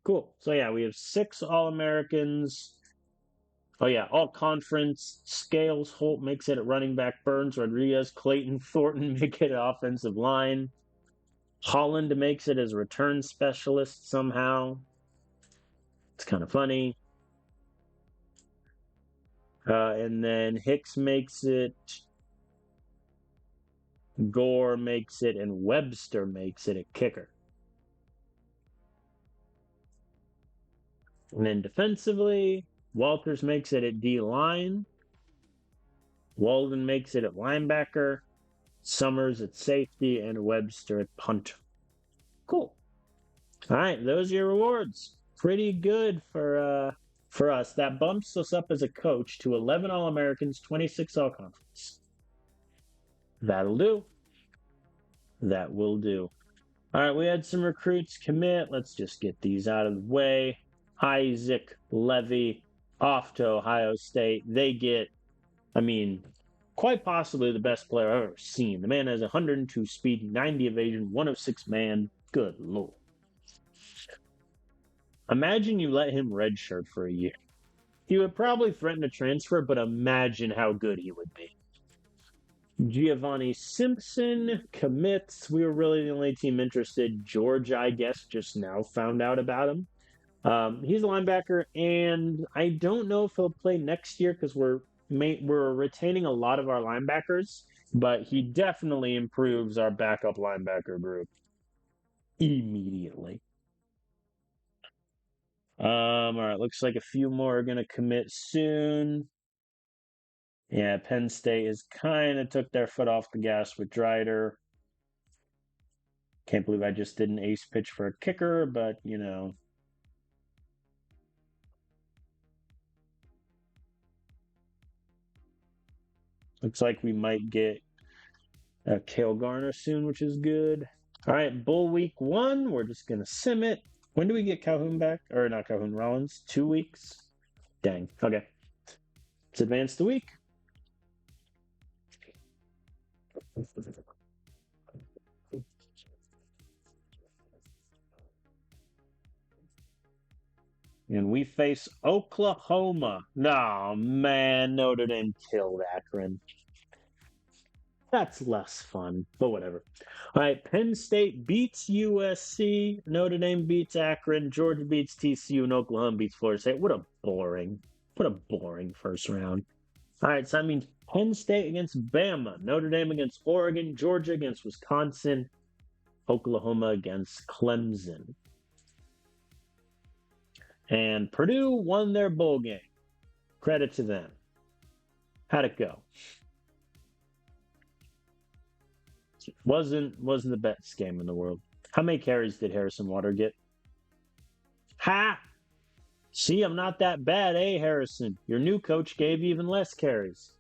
Cool. So yeah, we have 6 All-Americans. Oh yeah, all conference. Scales, Holt makes it at running back. Burns, Rodriguez, Clayton, Thornton make it at offensive line. Holland makes it as a return specialist somehow. It's kind of funny. And then Hicks makes it. Gore makes it, and Webster makes it at kicker. And then defensively, Walters makes it at D-line. Walden makes it at linebacker. Summers at safety, and Webster at punter. Cool. All right, those are your rewards. Pretty good for For us, that bumps us up as a coach to 11 All Americans, 26 All Conference. That'll do. That will do. All right, we had some recruits commit. Let's just get these out of the way. Isaac Levy off to Ohio State. They get, I mean, quite possibly the best player I've ever seen. The man has 102 speed, 90 evasion, 106 man. Good lord. Imagine you let him redshirt for a year. He would probably threaten to transfer, but imagine how good he would be. Giovanni Simpson commits. We were really the only team interested. Georgia, I guess, just now found out about him. He's a linebacker, and I don't know if he'll play next year because we're retaining a lot of our linebackers, but he definitely improves our backup linebacker group immediately. All right, looks like a few more are going to commit soon. Yeah, Penn State has kind of took their foot off the gas with Drider. Can't believe I just did an ace pitch for a kicker, but you know. Looks like we might get Kale Garner soon, which is good. All right, Bull Week 1. We're just going to sim it. When do we get Calhoun back? Or not Calhoun, Rollins? 2 weeks? Dang. Okay. Let's advance the week. And we face Oklahoma. No, man, Notre Dame killed Akron. That's less fun, but whatever. All right, Penn State beats USC. Notre Dame beats Akron. Georgia beats TCU. And Oklahoma beats Florida State. What a boring first round. All right, so that means Penn State against Bama, Notre Dame against Oregon, Georgia against Wisconsin, Oklahoma against Clemson. And Purdue won their bowl game. Credit to them. How'd it go? Wasn't the best game in the world. How many carries did Harrison Water get? Ha! See, I'm not that bad, eh, Harrison? Your new coach gave you even less carries.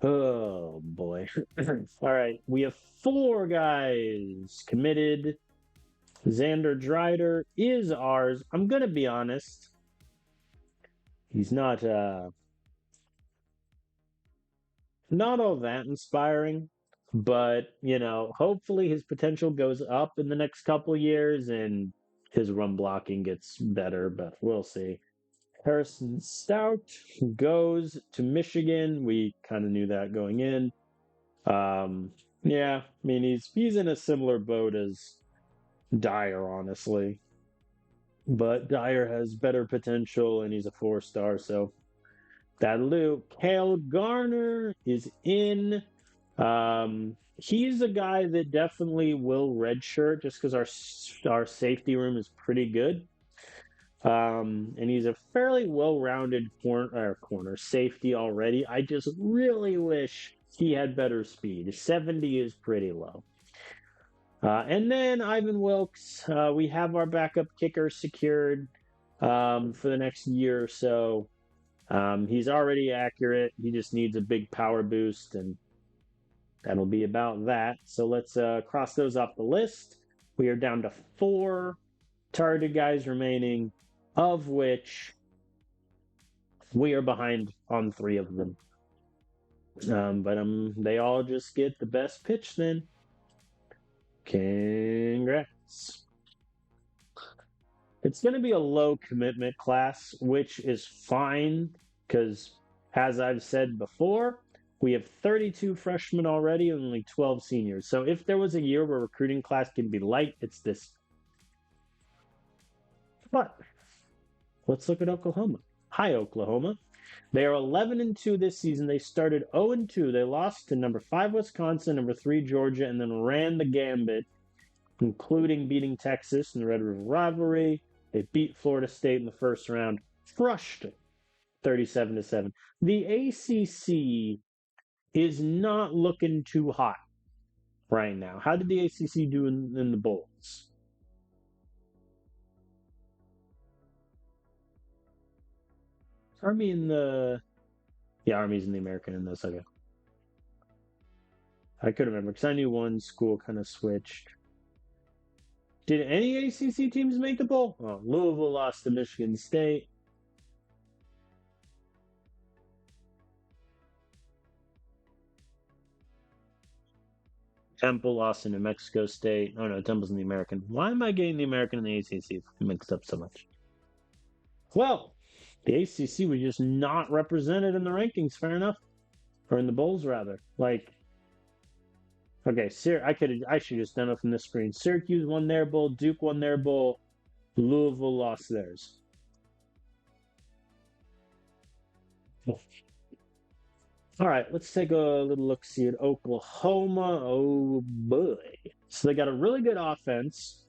Oh boy. All right, we have 4 guys committed. Xander Drider is ours. I'm gonna be honest. He's not all that inspiring, but you know, hopefully his potential goes up in the next couple years and his run blocking gets better, but we'll see. Harrison Stout goes to Michigan. We kind of knew that going in. Yeah, I mean he's in a similar boat as Dyer, honestly. But Dyer has better potential and he's a 4-star, so that'll do. Cale Garner is in. He's a guy that definitely will redshirt just because our safety room is pretty good. And he's a fairly well-rounded corner safety already. I just really wish he had better speed. 70 is pretty low. And then Ivan Wilkes, we have our backup kicker secured for the next year or so. He's already accurate. He just needs a big power boost, and that'll be about that. So let's cross those off the list. We are down to 4 targeted guys remaining, of which we are behind on 3 of them. But they all just get the best pitch then. Congrats. It's going to be a low commitment class, which is fine because, as I've said before, we have 32 freshmen already and only 12 seniors. So if there was a year where recruiting class can be light, it's this. But let's look at Oklahoma. Hi, Oklahoma. They are 11-2 this season. They started 0-2. They lost to number 5 Wisconsin, number 3 Georgia, and then ran the gambit, including beating Texas in the Red River rivalry. They beat Florida State in the first round, crushed it, 37-7. The ACC is not looking too hot right now. How did the ACC do in the bowls? Army in the yeah, Army's in the American in this. Okay, I could remember because I knew one school kind of switched. Did any ACC teams make the bowl? Oh, Louisville lost to Michigan State. Temple lost to New Mexico State. Oh no, Temple's in the American. Why am I getting the American and the ACC mixed up so much? Well, the ACC was just not represented in the rankings. Fair enough, or in the bowls rather. Like, okay, I should just done it from this screen. Syracuse won their bowl. Duke won their bowl. Louisville lost theirs. All right, let's take a little look see at Oklahoma. Oh boy. So they got a really good offense.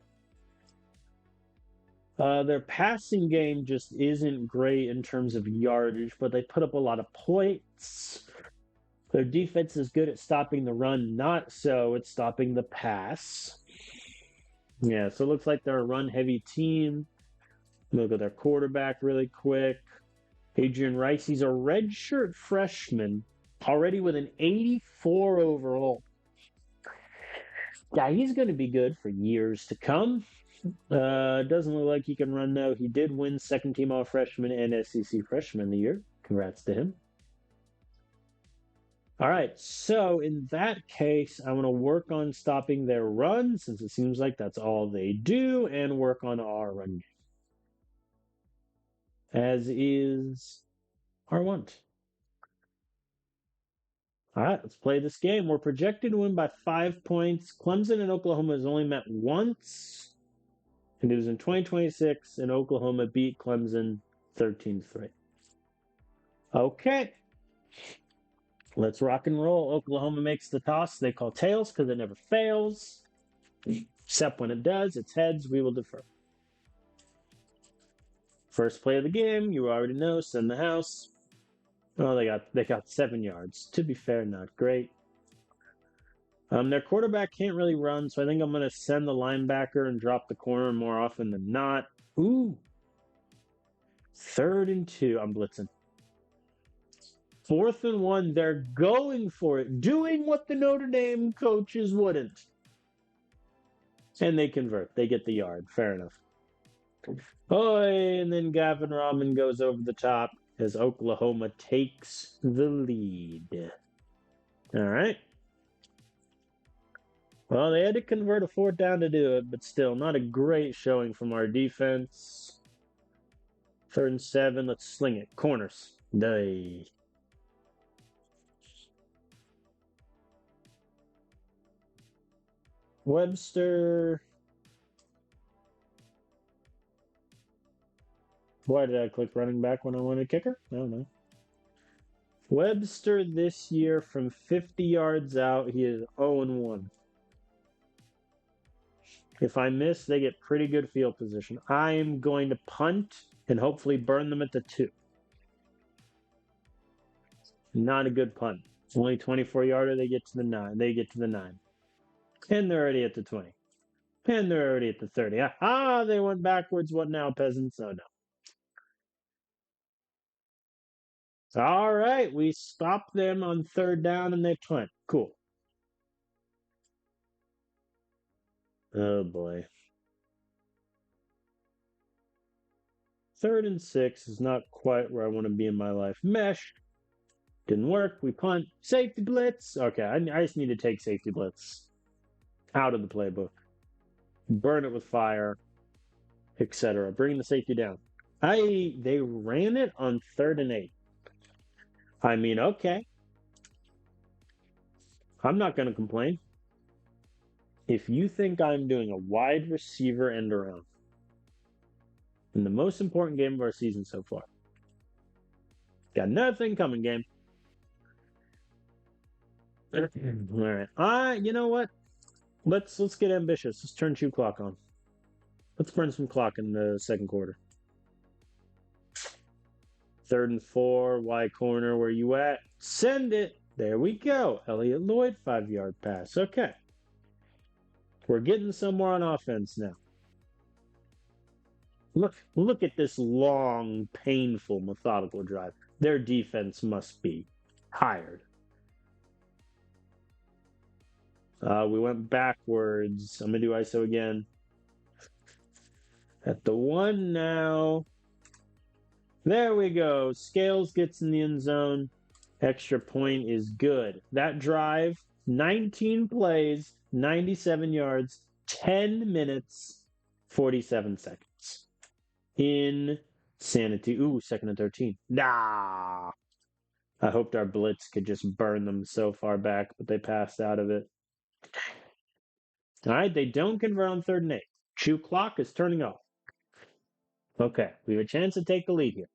Their passing game just isn't great in terms of yardage, but they put up a lot of points. Their defense is good at stopping the run, not so at stopping the pass. Yeah, so it looks like they're a run heavy team. Look at their quarterback really quick. Adrian Rice, he's a redshirt freshman, already with an 84 overall. Yeah, he's going to be good for years to come. Doesn't look like he can run though. He did win second team all freshman and SEC freshman of the year. Congrats to him. All right, so in that case, I want to work on stopping their run since it seems like that's all they do, and work on our run game. As is our want. All right, let's play this game. We're projected to win by 5 points. Clemson and Oklahoma has only met once, and it was in 2026, and Oklahoma beat Clemson 13-3. Okay. Let's rock and roll. Oklahoma makes the toss. They call tails because it never fails. Except when it does, it's heads. We will defer. First play of the game, you already know. Send the house. Oh, they got 7 yards. To be fair, not great. Their quarterback can't really run, so I think I'm going to send the linebacker and drop the corner more often than not. Ooh. 3rd and 2. I'm blitzing. 4th and 1. They're going for it, doing what the Notre Dame coaches wouldn't. And they convert. They get the yard. Fair enough. And then Gavin Rahman goes over the top as Oklahoma takes the lead. All right. Well, they had to convert a 4th down to do it, but still not a great showing from our defense. 3rd and 7. Let's sling it. Corners. Day. Webster. Why did I click running back when I wanted kicker? I don't know. Webster this year from 50 yards out, he is 0-1. If I miss, they get pretty good field position. I am going to punt and hopefully burn them at the 2. Not a good punt. Only 24-yarder, they get to the 9. They get to the 9. And they're already at the 20. And they're already at the 30. Aha, they went backwards. What now, peasants? Oh, no. All right, we stopped them on 3rd down and they punt. Cool. Oh, boy. 3rd and 6 is not quite where I want to be in my life. Mesh. Didn't work. We punt. Safety blitz. Okay, I just need to take safety blitz out of the playbook. Burn it with fire, etc. Bring the safety down. They ran it on 3rd and 8. I mean, okay. I'm not going to complain. If you think I'm doing a wide receiver end around in the most important game of our season so far, got nothing coming, game. All right. You know what? Let's get ambitious. Let's turn 2 clock on. Let's burn some clock in the 2nd quarter. 3rd and 4, Y corner, where you at? Send it. There we go. Elliott Lloyd, 5-yard pass. Okay. We're getting somewhere on offense now. Look at this long, painful, methodical drive. Their defense must be tired. We went backwards. I'm gonna do ISO again. At the one now. There we go. Scales gets in the end zone. Extra point is good. That drive, 19 plays, 97 yards, 10 minutes, 47 seconds. Insanity. Ooh, second and 13. Nah. I hoped our blitz could just burn them so far back, but they passed out of it. All right, they don't convert on third and eight. Chew clock is turning off. Okay, we have a chance to take the lead here.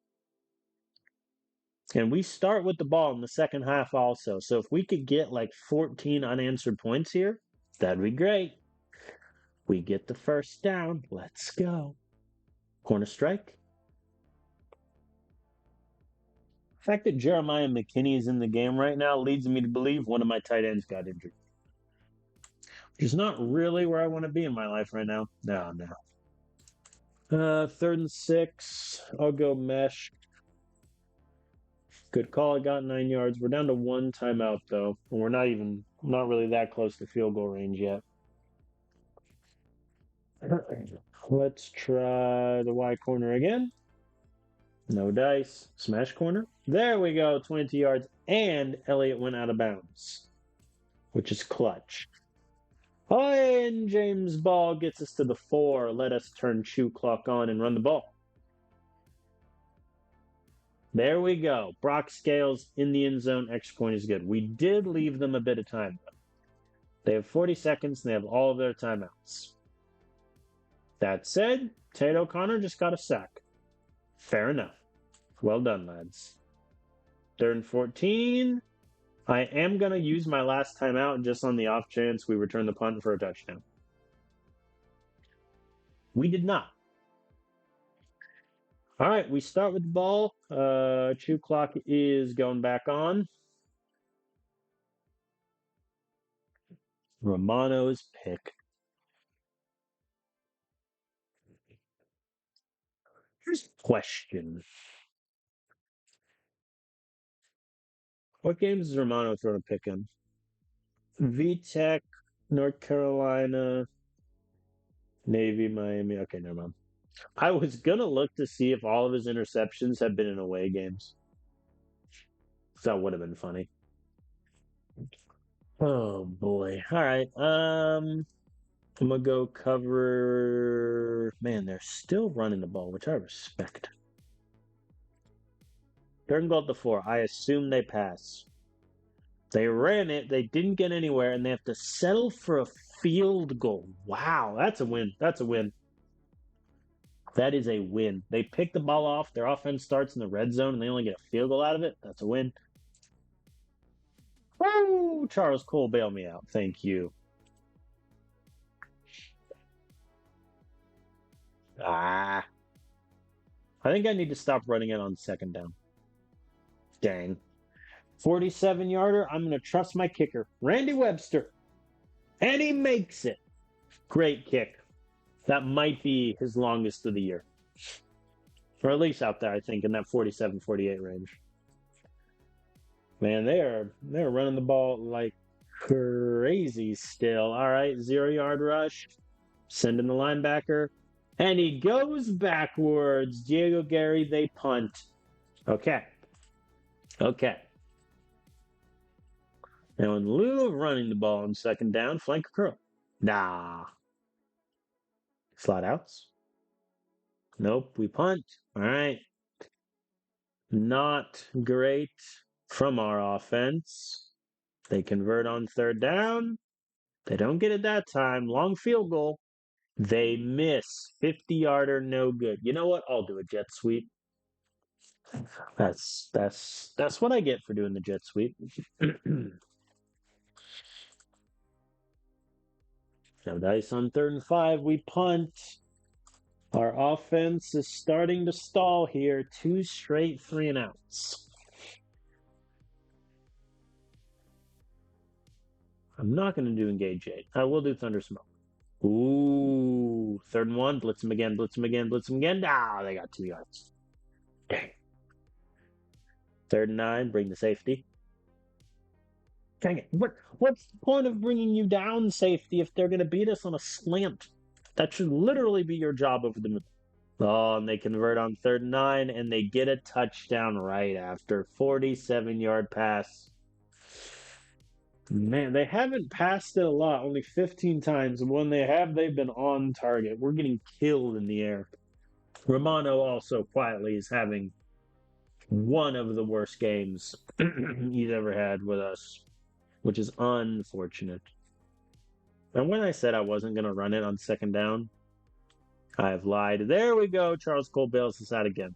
And we start with the ball in the second half also. So if we could get like 14 unanswered points here, that'd be great. We get the first down. Let's go. Corner strike. The fact that Jeremiah McKinney is in the game right now leads me to believe one of my tight ends got injured. Which is not really where I want to be in my life right now. No. Third and 6. I'll go mesh. Good call. I got 9 yards. We're down to one timeout though, and we're not really that close to field goal range yet. Let's try the Y corner again. No dice. Smash corner. There we go. 22 yards, and Elliott went out of bounds, which is clutch. Oh, and James Ball gets us to the 4. Let us turn chew clock on and run the ball. There we go. Brock Scales in the end zone. Extra point is good. We did leave them a bit of time, though. They have 40 seconds, and they have all of their timeouts. That said, Tate O'Connor just got a sack. Fair enough. Well done, lads. Third and 14. I am going to use my last timeout just on the off chance we return the punt for a touchdown. We did not. All right, we start with the ball. Chew clock is going back on. Romano's pick. Here's a question. What games is Romano throwing a pick in? VTech, North Carolina, Navy, Miami. Okay, never mind. I was going to look to see if all of his interceptions had been in away games. That would have been funny. Oh boy. All right. I'm gonna go cover. Man, they're still running the ball, which I respect. Third and goal at the 4. I assume they pass. They ran it. They didn't get anywhere, and they have to settle for a field goal. Wow, that's a win. That's a win. That is a win. They pick the ball off. Their offense starts in the red zone, and they only get a field goal out of it. That's a win. Woo! Charles Cole, bail me out. Thank you. I think I need to stop running it on second down. Dang. 47-yarder. I'm going to trust my kicker, Randy Webster. And he makes it. Great kick. That might be his longest of the year. Or at least out there, I think, in that 47-48 range. Man, they're running the ball like crazy still. All right, 0-yard rush. Send in the linebacker. And he goes backwards. Diego Gary, they punt. Okay. Now, in lieu of running the ball on second down, flank curl. Nah. Slot outs. Nope, we punt. All right. Not great from our offense. They convert on third down. They don't get it that time. Long field goal. They miss. 50-yarder, no good. You know what? I'll do a jet sweep. That's what I get for doing the jet sweep. No dice on third and 5. We punt. Our offense is starting to stall here. 2 straight 3-and-outs. I'm not going to do Engage 8. I will do Thunder Smoke. Ooh, Ooh, 3rd and 1. Blitz him again, blitz him again, blitz him again. Ah, they got 2 yards. Dang. 3rd and 9, bring the safety. Dang it. What's the point of bringing you down, safety, if they're going to beat us on a slant? That should literally be your job over the middle. Oh, and they convert on 3rd and 9, and they get a touchdown right after. 47-yard pass. Man, they haven't passed it a lot, only 15 times. And when they have, they've been on target. We're getting killed in the air. Romano also quietly is having one of the worst games he's ever had with us, which is unfortunate. And when I said I wasn't going to run it on 2nd down, I have lied. There we go. Charles Cole bails us out again.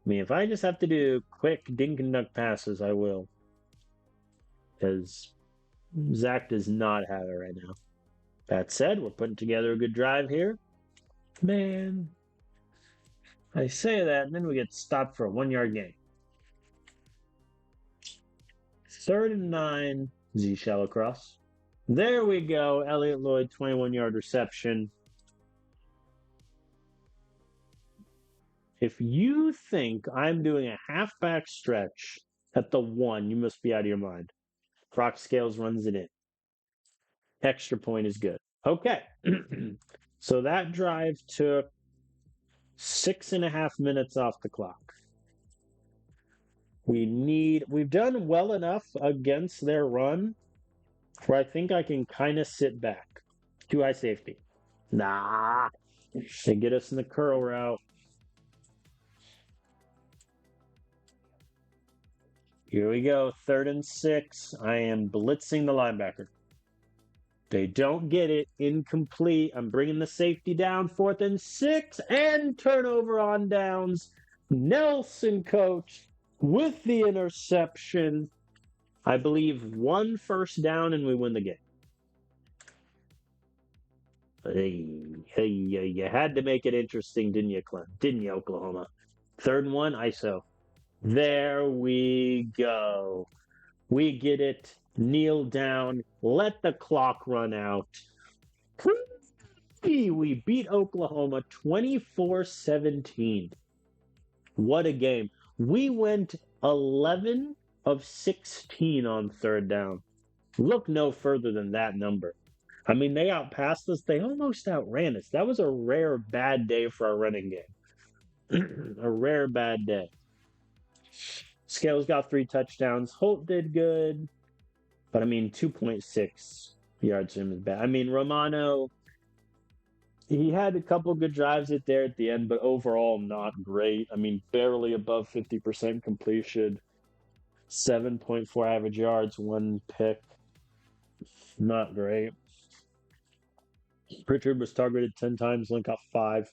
I mean, if I just have to do quick dink and dunk passes, I will. Because Zach does not have it right now. That said, we're putting together a good drive here. Man, I say that, and then we get stopped for a 1-yard gain. 3rd and 9, Z shell across. There we go. Elliott Lloyd, 21-yard reception. If you think I'm doing a halfback stretch at the 1, you must be out of your mind. Brock Scales runs it in. Extra point is good. Okay. So that drive took 6.5 minutes off the clock. We've done well enough against their run where I think I can kind of sit back. Too high safety. Nah. They get us in the curl route. Here we go. 3rd and 6. I am blitzing the linebacker. They don't get it. Incomplete. I'm bringing the safety down. 4th and 6. And turnover on downs. Nelson coach with the interception. I believe 1 first down and we win the game. Hey, you had to make it interesting, didn't you, Clem? Didn't you, Oklahoma? 3rd and 1, ISO. There we go. We get it. Kneel down. Let the clock run out. We beat Oklahoma 24-17. What a game. We went 11 of 16 on 3rd down. Look no further than that number. I mean, they outpassed us. They almost outran us. That was a rare bad day for our running game. A rare bad day. Scales got 3 touchdowns. Holt did good. But, I mean, 2.6 yards from him is bad. I mean, Romano, he had a couple good drives there at the end, but overall not great. I mean, barely above 50% completion. 7.4 average yards, 1 pick. Not great. Pritchard was targeted 10 times, Link got 5.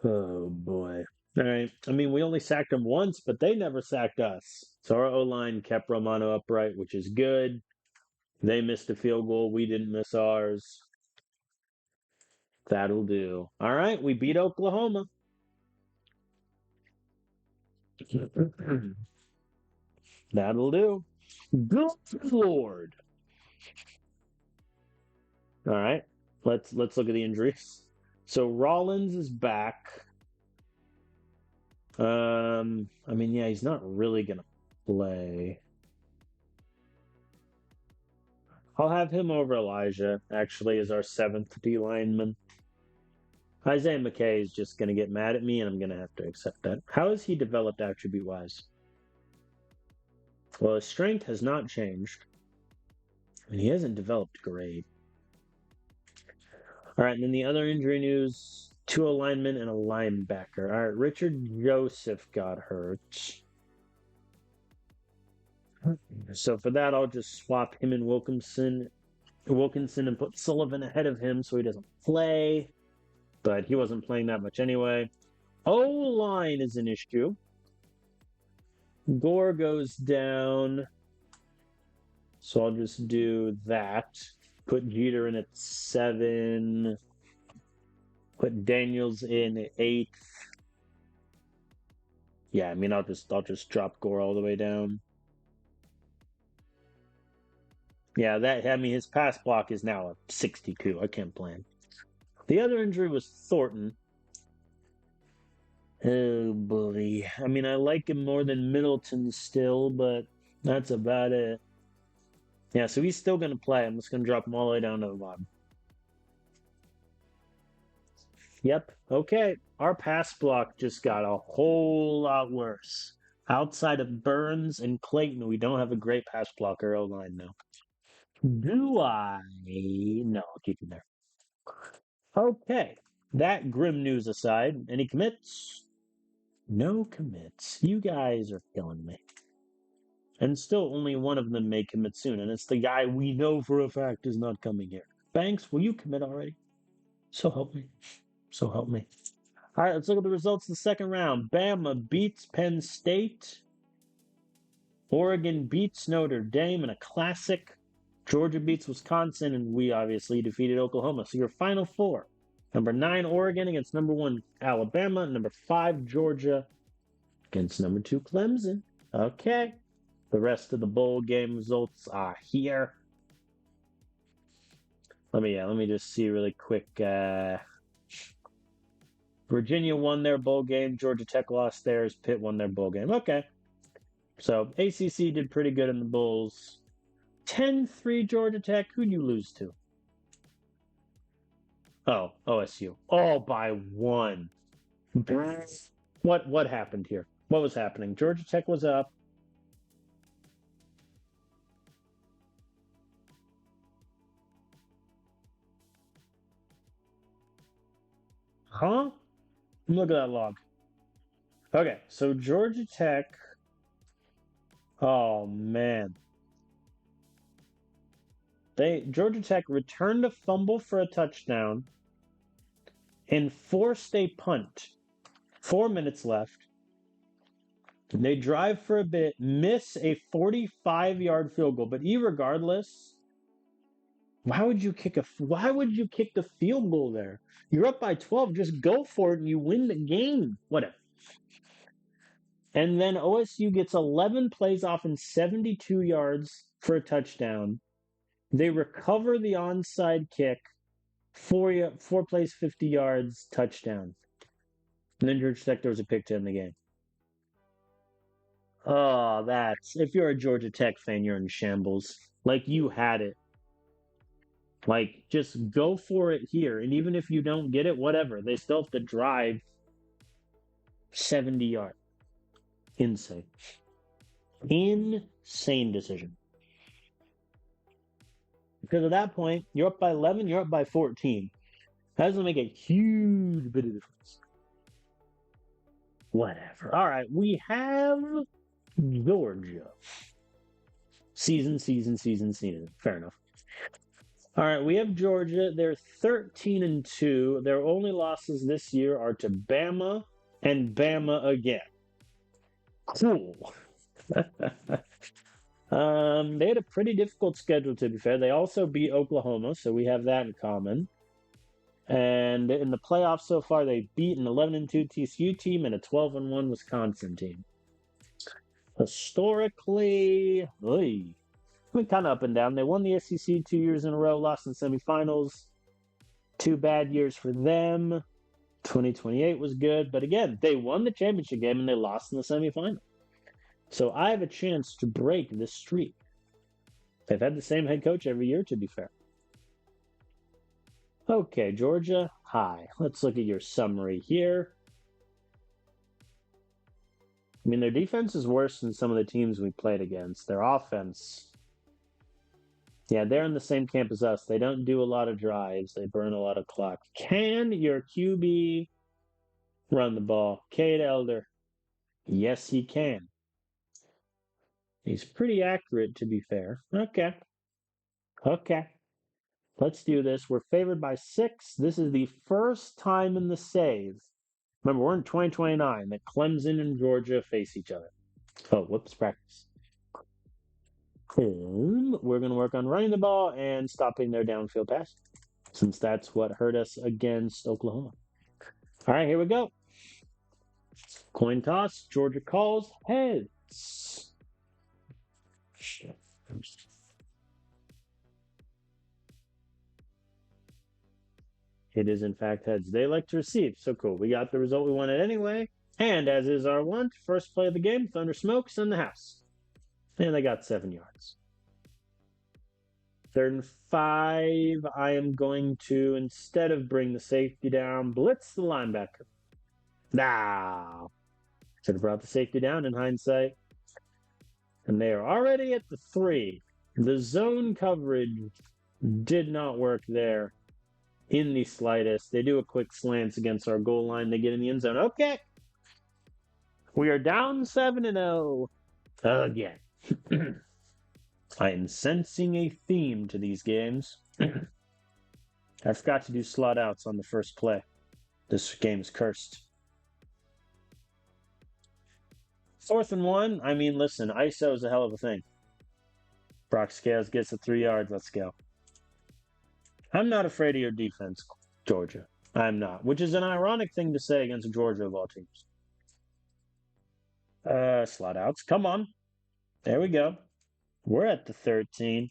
Oh, boy. All right. I mean, we only sacked them once, but they never sacked us. So our O-line kept Romano upright, which is good. They missed a field goal. We didn't miss ours. That'll do. All right. We beat Oklahoma. That'll do. Good Lord. All right. Let's look at the injuries. So Rollins is back. I mean, yeah, he's not really gonna play. I'll have him over Elijah, actually, as our 7th D lineman. Isaiah McKay is just gonna get mad at me, and I'm gonna have to accept that. How has he developed attribute-wise? Well, his strength has not changed. And he hasn't developed great. All right, and then the other injury news, 2 linemen and a linebacker. All right, Richard Joseph got hurt. So for that, I'll just swap him and Wilkinson and put Sullivan ahead of him so he doesn't play. But he wasn't playing that much anyway. O-line is an issue. Gore goes down. So I'll just do that. Put Jeter in at 7. Put Daniels in at 8. Yeah, I mean, I'll just drop Gore all the way down. Yeah, his pass block is now a 62. I can't play him. The other injury was Thornton. Oh boy. I mean, I like him more than Middleton still, but that's about it. Yeah, so he's still going to play. I'm just going to drop him all the way down to the bottom. Yep. Okay. Our pass block just got a whole lot worse. Outside of Burns and Clayton, we don't have a great pass blocker O-line now. Do I? No, I'll keep him there. Okay. That grim news aside, any commits? No commits. You guys are killing me. And still only one of them may commit soon, and it's the guy we know for a fact is not coming here. Banks, will you commit already? So help me. So help me. All right, let's look at the results of the second round. Bama beats Penn State. Oregon beats Notre Dame in a classic. Georgia beats Wisconsin, and we obviously defeated Oklahoma. So your final four. Number 9, Oregon against number 1, Alabama. Number 5, Georgia against number 2, Clemson. Okay. The rest of the bowl game results are here. Let me just see really quick. Virginia won their bowl game. Georgia Tech lost theirs. Pitt won their bowl game. Okay. So ACC did pretty good in the bowls. 10-3 Georgia Tech. Who'd you lose to? Oh, OSU. All by 1. What happened here? What was happening? Georgia Tech was up. Huh? Look at that log. Okay, so Georgia Tech. Oh man. Georgia Tech returned a fumble for a touchdown and forced a punt. 4 minutes left. They drive for a bit, miss a 45-yard field goal, but irregardless, why would you kick the field goal there? You're up by 12, just go for it and you win the game. Whatever. And then OSU gets 11 plays off and 72 yards for a touchdown. They recover the onside kick, 4 plays, 50 yards, touchdown. And then Georgia Tech throws a pick to end the game. Oh, if you're a Georgia Tech fan, you're in shambles. Like, you had it. Like, just go for it here. And even if you don't get it, whatever. They still have to drive 70 yards. Insane. Insane decision. Because at that point, you're up by 11, you're up by 14. That doesn't make a huge bit of difference. Whatever. All right, we have Georgia. Season. Fair enough. All right, we have Georgia. They're 13-2. Their only losses this year are to Bama and Bama again. Cool. They had a pretty difficult schedule, to be fair. They also beat Oklahoma, so we have that in common. And in the playoffs so far, they've beaten an 11-2 TCU team and a 12-1 Wisconsin team. Historically, kind of up and down. They won the SEC 2 years in a row, lost in semifinals. 2 bad years for them. 2028 was good, but again, they won the championship game and they lost in the semifinal. So I have a chance to break this streak. They've had the same head coach every year, to be fair. Okay, Georgia, hi. Let's look at your summary here. I mean, their defense is worse than some of the teams we played against. Their offense, yeah, they're in the same camp as us. They don't do a lot of drives. They burn a lot of clock. Can your QB run the ball? Cade Elder. Yes, he can. He's pretty accurate, to be fair. Okay. Let's do this. We're favored by 6. This is the first time in the save. Remember, we're in 2029 that Clemson and Georgia face each other. Oh, whoops, practice. We're going to work on running the ball and stopping their downfield pass, since that's what hurt us against Oklahoma. All right, here we go. Coin toss. Georgia calls heads. It is, in fact, heads. They like to receive. So cool. We got the result we wanted anyway. And as is our wont, first play of the game, Thunder Smokes in the house. And they got 7 yards. 3rd and 5. I am going to, instead of bring the safety down, blitz the linebacker. Should have brought the safety down in hindsight. And they are already at the 3. The zone coverage did not work there in the slightest. They do a quick slants against our goal line. They get in the end zone. Okay. We are down 7-0 again. I am sensing a theme to these games. I forgot to do slot outs on the first play. This game's cursed. 4th and 1. I mean, listen, ISO is a hell of a thing. Brock Scales gets the 3 yards. Let's go. I'm not afraid of your defense, Georgia. I'm not, which is an ironic thing to say against Georgia of all teams. Slot outs. Come on. There we go. We're at the 13.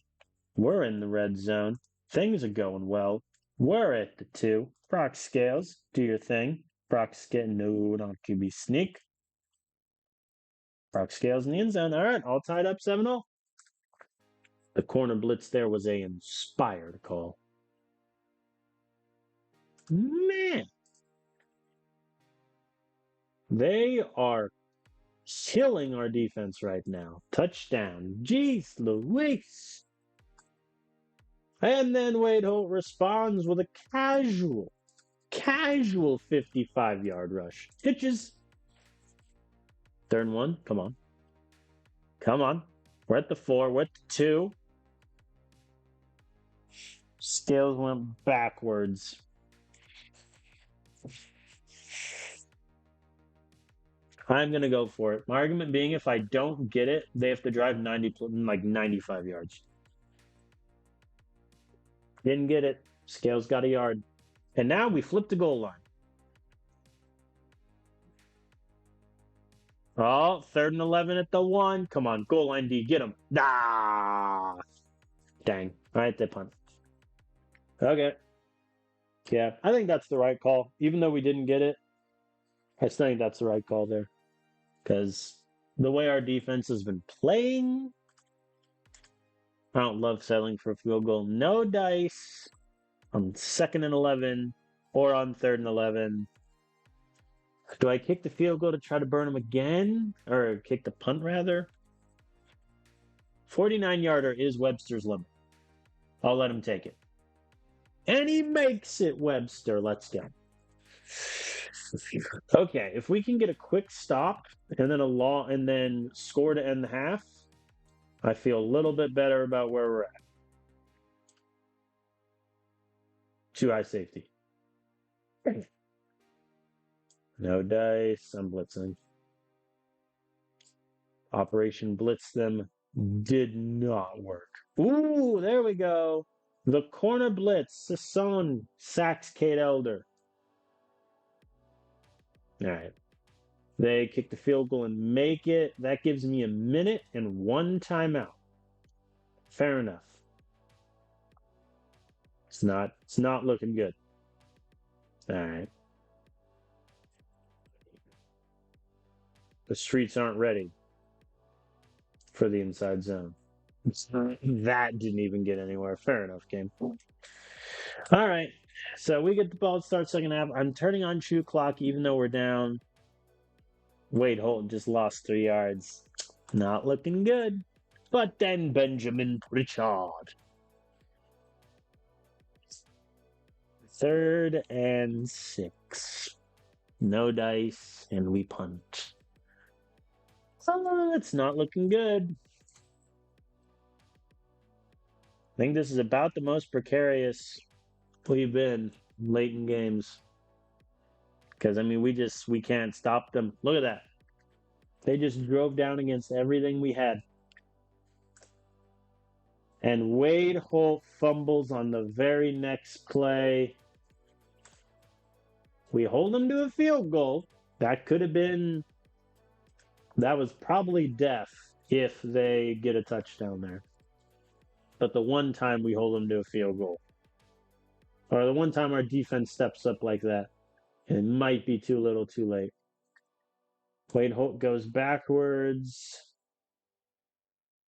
We're in the red zone. Things are going well. We're at the 2. Brock Scales, do your thing. Brock's getting no, don't QB sneak. Brock Scales in the end zone. All right, all tied up 7-0. The corner blitz there was a inspired call. Man. They are killing our defense right now. Touchdown. Jeez Louise. And then Wade Holt responds with a casual 55-yard rush. Hitches. 3rd and 1. Come on. Come on. We're at the 4. We're at the 2. Scales went backwards. I'm going to go for it. My argument being, if I don't get it, they have to drive 95 yards. Didn't get it. Scales got a yard. And now we flip the goal line. Oh, 3rd and 11 at the 1. Come on, goal line D. Get him. Dang. All right, they punt. Okay. Yeah, I think that's the right call. Even though we didn't get it, I still think that's the right call there. Because the way our defense has been playing, I don't love settling for a field goal. No dice on 2nd and 11 or on 3rd and 11. Do I kick the field goal to try to burn him again? Or kick the punt, rather? 49-yarder is Webster's limit. I'll let him take it. And he makes it, Webster. Let's go. Okay, if we can get a quick stop and then score to end the half, I feel a little bit better about where we're at. 2 high safety. No dice. I'm blitzing. Operation Blitz them did not work. Ooh, there we go. The corner blitz. Sasson sacks Kate Elder. All right. They kick the field goal and make it. That gives me a minute and 1 timeout. Fair enough. It's not looking good. All right. The streets aren't ready for the inside zone. That didn't even get anywhere. Fair enough, game. All right. So we get the ball to start second half. I'm turning on shoot clock even though we're down. Wade Holt just lost 3 yards. Not looking good. But then Benjamin Pritchard. 3rd and 6. No dice, and we punt. Oh, it's not looking good. I think this is about the most precarious we've been late in games. Because, I mean, we can't stop them. Look at that. They just drove down against everything we had. And Wade Holt fumbles on the very next play. We hold them to a field goal. That was probably death if they get a touchdown there. But the one time we hold them to a field goal. or the one time our defense steps up like that. It might be too little, too late. Wade Holt goes backwards.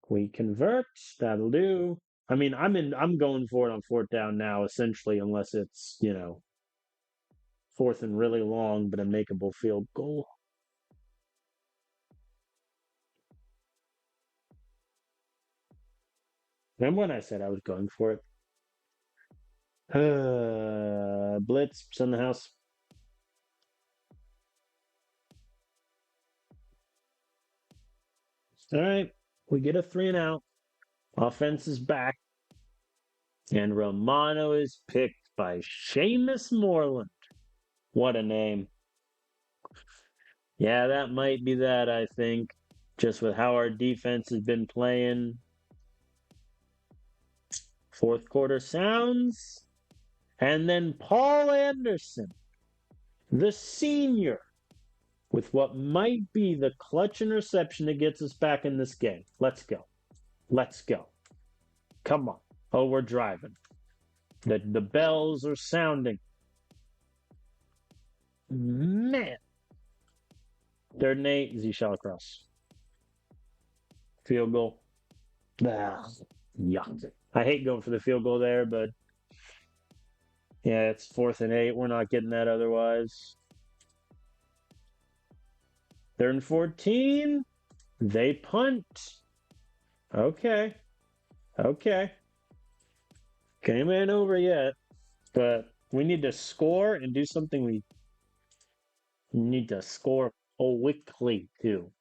We convert. That'll do. I mean, I'm going for it on fourth down now, essentially, unless it's, fourth and really long, but a makeable field goal. Remember when I said I was going for it? Blitz, send the house. All right, we get a 3-and-out. Offense is back. And Romano is picked by Seamus Moreland. What a name. Yeah, that might be that, I think. Just with how our defense has been playing. Fourth quarter sounds. And then Paul Anderson, the senior, with what might be the clutch interception that gets us back in this game. Let's go. Let's go. Come on. Oh, we're driving. The bells are sounding. Man. Third and 8, Z shot across. Field goal. Yeah. I hate going for the field goal there, but yeah, it's 4th and 8. We're not getting that otherwise. 3rd and 14. They punt. Okay. Game ain't over yet, but we need to score and do something we need to score quickly, too.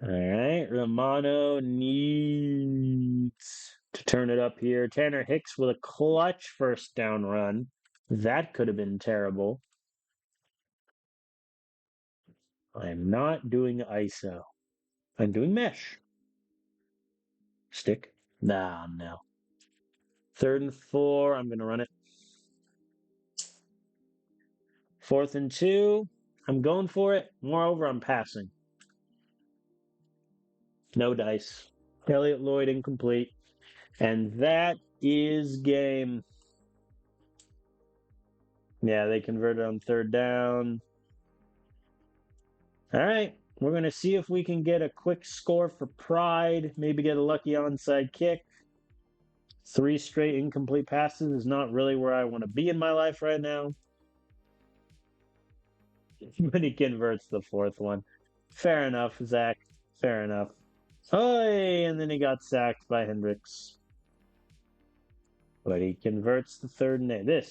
All right, Romano needs to turn it up here. Tanner Hicks with a clutch first down run. That could have been terrible. I'm not doing ISO. I'm doing mesh. Stick? Nah, no. 3rd and 4. I'm going to run it. 4th and 2. I'm going for it. Moreover, I'm passing. No dice. Elliott Lloyd incomplete. And that is game. Yeah, they converted on 3rd down. All right. We're going to see if we can get a quick score for pride. Maybe get a lucky onside kick. 3 straight incomplete passes is not really where I want to be in my life right now. But he converts the 4th one. Fair enough, Zach. Fair enough. Oh, and then he got sacked by Hendricks. But he converts the 3rd and 8.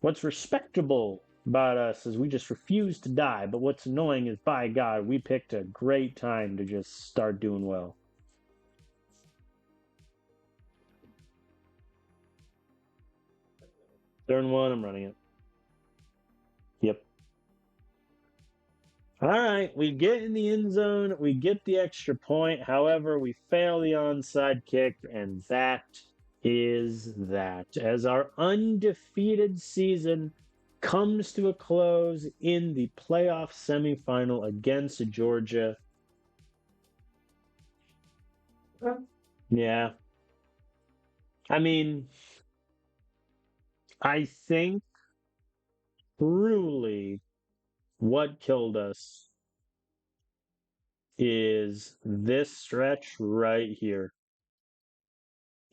What's respectable about us is we just refuse to die. But what's annoying is, by God, we picked a great time to just start doing well. Third and 1, I'm running it. Yep. All right, we get in the end zone. We get the extra point. However, we fail the onside kick, and that is that. As our undefeated season comes to a close in the playoff semifinal against Georgia. Yeah. I mean, I think truly what killed us is this stretch right here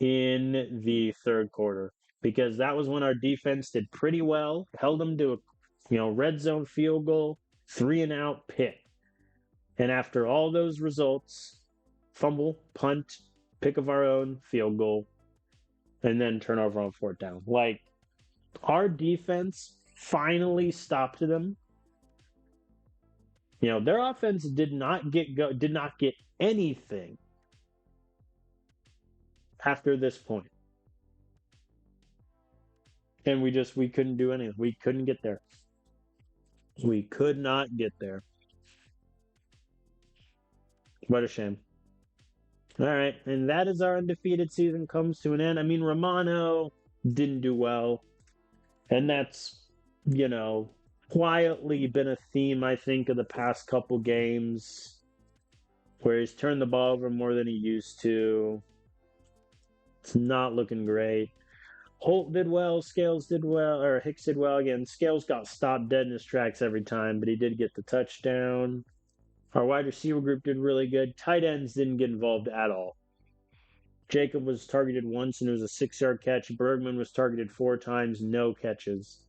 in the 3rd quarter, because that was when our defense did pretty well, held them to a red zone field goal, 3-and-out pick. And after all those results, fumble, punt, pick of our own, field goal, and then turnover on 4th down. Like, our defense finally stopped them. Their offense did not get anything after this point. And we couldn't do anything. We couldn't get there. We could not get there. What a shame. All right, and that is our undefeated season comes to an end. I mean, Romano didn't do well, and that's, quietly been a theme, I think, of the past couple games, where he's turned the ball over more than he used to. It's not looking great. Holt did well, Scales did well, or Hicks did well again. Scales got stopped dead in his tracks every time, but he did get the touchdown. Our wide receiver group did really good. Tight ends didn't get involved at all. Jacob was targeted once and it was a 6-yard catch. Bergman was targeted 4 times, no catches.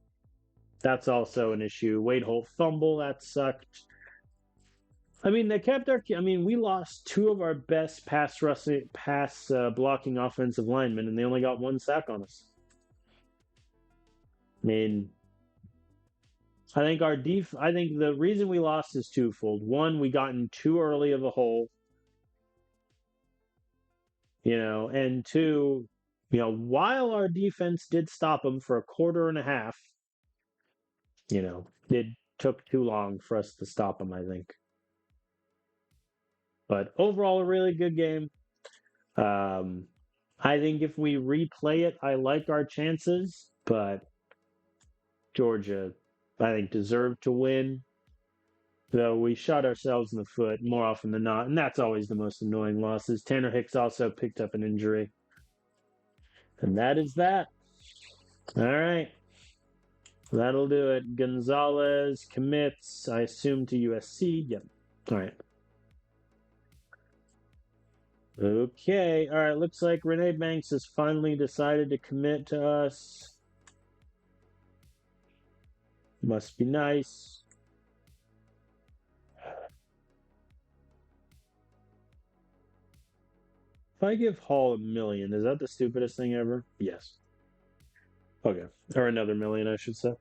That's also an issue. Wade Holt fumble, that sucked. I mean, they kept our. I mean, we lost 2 of our best pass blocking offensive linemen, and they only got 1 sack on us. I mean, I think I think the reason we lost is twofold. One, we got in too early of a hole, and two, while our defense did stop them for a quarter and a half, it took too long for us to stop them, I think. But overall, a really good game. I think if we replay it, I like our chances, but Georgia, I think, deserved to win. Though we shot ourselves in the foot more often than not, and that's always the most annoying losses. Tanner Hicks also picked up an injury. And that is that. All right. That'll do it. Gonzalez commits, I assume, to USC. Yep. All right. Okay. All right. Looks like Renee Banks has finally decided to commit to us. Must be nice. If I give Hall $1 million, is that the stupidest thing ever? Yes. Okay. Or another $1 million, I should say.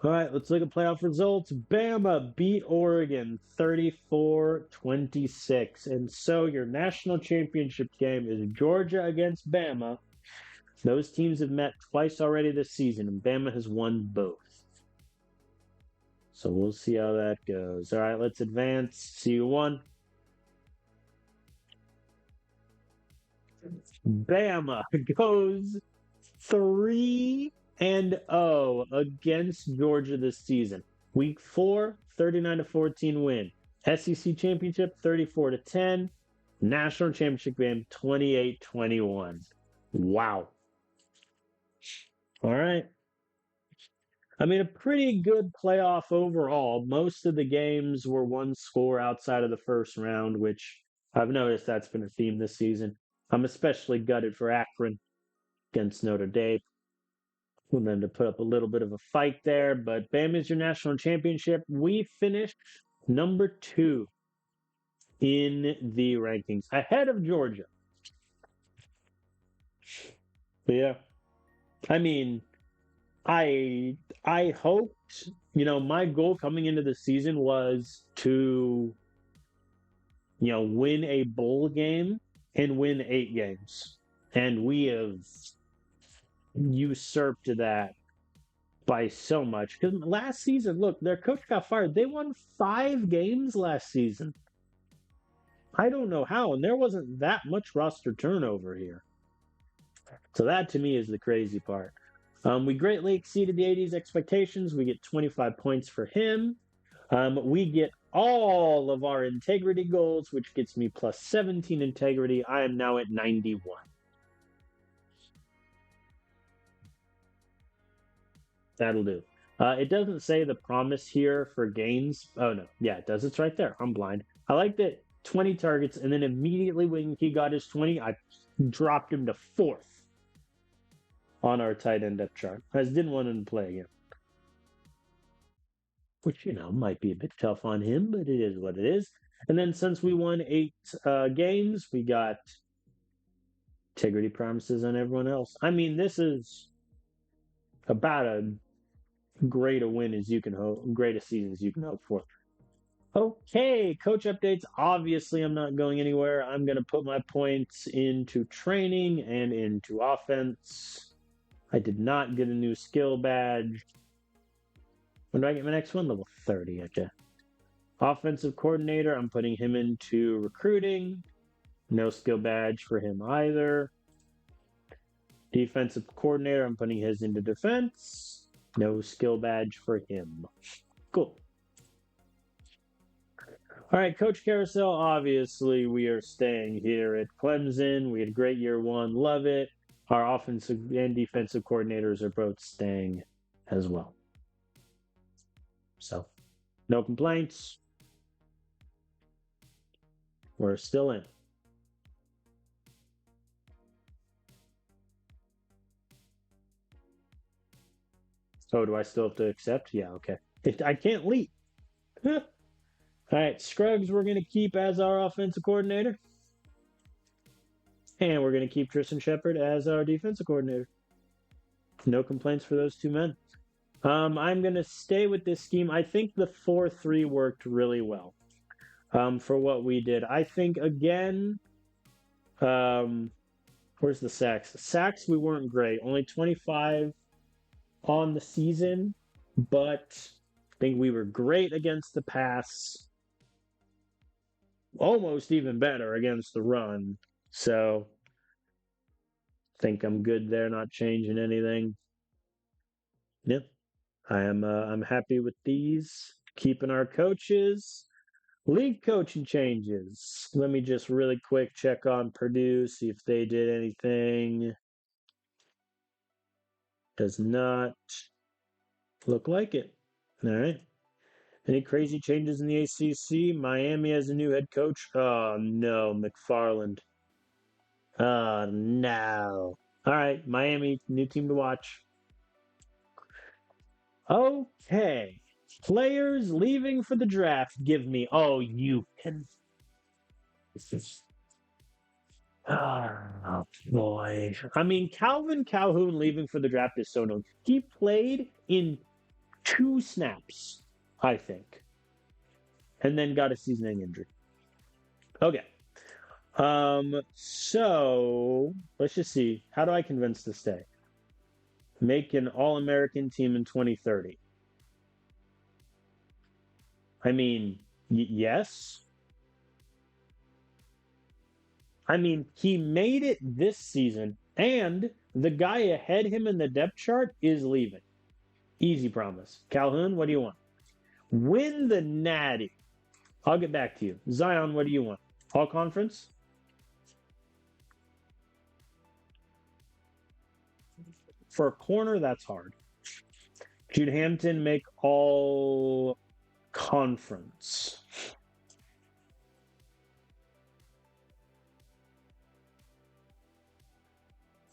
All right, let's look at playoff results. Bama beat Oregon 34-26. And so your national championship game is Georgia against Bama. Those teams have met twice already this season, and Bama has won both. So we'll see how that goes. All right, let's advance. CU1. Bama goes 3-0 against Georgia this season. Week 4, 39-14 win. SEC championship 34-10. National championship game 28-21. Wow. All right. I mean, a pretty good playoff overall. Most of the games were one score outside of the first round, which I've noticed that's been a theme this season. I'm especially gutted for Akron against Notre Dame. For them to put up a little bit of a fight there, but Bama's your national championship. We finished number 2 in the rankings, ahead of Georgia. But yeah, I mean, I hoped, my goal coming into the season was to, win a bowl game and win 8 games, and we have usurped that by so much. Because last season, look, their coach got fired. They won 5 games last season. I don't know how, and there wasn't that much roster turnover here. So that to me is the crazy part. We greatly exceeded the AD's expectations. We get 25 points for him. We get all of our integrity goals, which gets me plus 17 integrity. I am now at 91. That'll do. It doesn't say the promise here for gains. Oh, no. Yeah, it does. It's right there. I'm blind. I like that 20 targets, and then immediately when he got his 20, I dropped him to 4th on our tight end depth chart. I just didn't want him to play again. Which, might be a bit tough on him, but it is what it is. And then since we won 8 games, we got integrity promises on everyone else. I mean, this is about a great a win as you can hope, great a season as you can hope for. Okay, coach updates. Obviously, I'm not going anywhere. I'm going to put my points into training and into offense. I did not get a new skill badge. When do I get my next one? Level 30. Okay. Offensive coordinator, I'm putting him into recruiting. No skill badge for him either. Defensive coordinator, I'm putting his into defense. No skill badge for him. Cool. All right, Coach Carousel, obviously we are staying here at Clemson. We had a great year one, love it. Our offensive and defensive coordinators are both staying as well. So, no complaints. We're still in. So, do I still have to accept? Yeah, okay. I can't leave. All right, Scruggs, we're going to keep as our offensive coordinator. And we're going to keep Tristan Shepard as our defensive coordinator. No complaints for those two men. I'm going to stay with this scheme. I think the 4-3 worked really well for what we did. I think, again, um, where's the sacks? Sacks, we weren't great. Only 25 on the season, but I think we were great against the pass. Almost even better against the run. So I think I'm good there, not changing anything. Yep. I'm happy with these. Keeping our coaches. League coaching changes. Let me just really quick check on Purdue, see if they did anything. Does not look like it. All right. Any crazy changes in the ACC? Miami has a new head coach. Oh no, McFarland. Oh no. All right, Miami, new team to watch. Okay. Players leaving for the draft. Give me. Oh, you can. Oh boy. I mean, Calvin Calhoun leaving for the draft is so known. He played in 2 snaps, I think, and then got a season-ending injury. Okay. So let's just see. How do I convince to stay? Make an all-American team in 2030. I mean, yes. I mean, he made it this season, and the guy ahead him in the depth chart is leaving. Easy promise. Calhoun, what do you want? Win the Natty. I'll get back to you. Zion, what do you want? All conference? For a corner, that's hard. Jude Hampton make all conference.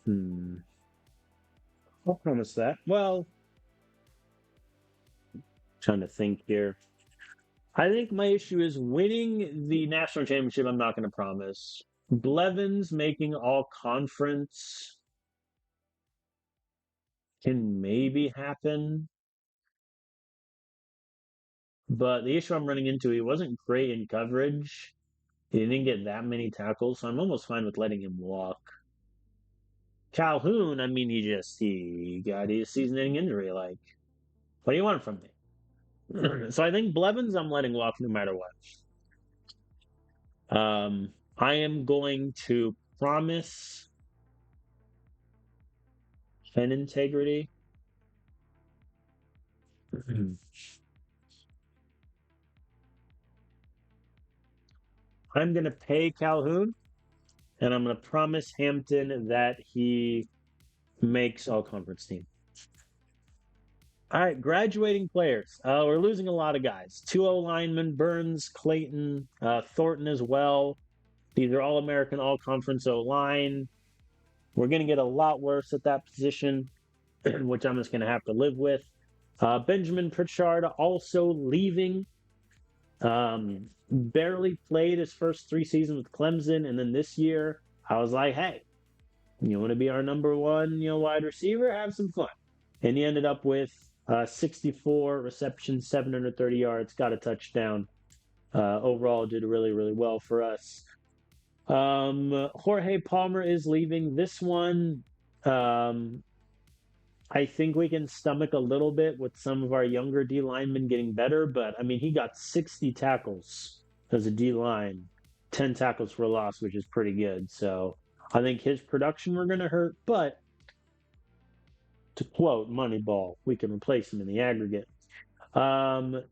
I'll promise that. Well, trying to think here. I think my issue is winning the national championship. I'm not going to promise. Blevins making all conference can maybe happen. But the issue I'm running into, he wasn't great in coverage. He didn't get that many tackles, so I'm almost fine with letting him walk. Calhoun, I mean, he got a season-ending injury. Like, what do you want from me? So I think Blevins, I'm letting walk no matter what. I am going to promise pen integrity. I'm going to pay Calhoun, and I'm going to promise Hampton that he makes all conference team. All right, graduating players. We're losing a lot of guys. 2 linemen, Burns, Clayton, Thornton as well. These are all American, all conference O line. We're going to get a lot worse at that position, which I'm just going to have to live with. Benjamin Pritchard also leaving. Barely played his first 3 seasons with Clemson, and then this year I was like, hey, you want to be our number one, wide receiver? Have some fun. And he ended up with 64 receptions, 730 yards, got a touchdown. Overall, did really, really well for us. Jorge Palmer is leaving. This one, I think we can stomach a little bit with some of our younger D linemen getting better, but I mean, he got 60 tackles as a D line, 10 tackles for a loss, which is pretty good. So I think his production we're going to hurt, but to quote Moneyball, we can replace him in the aggregate.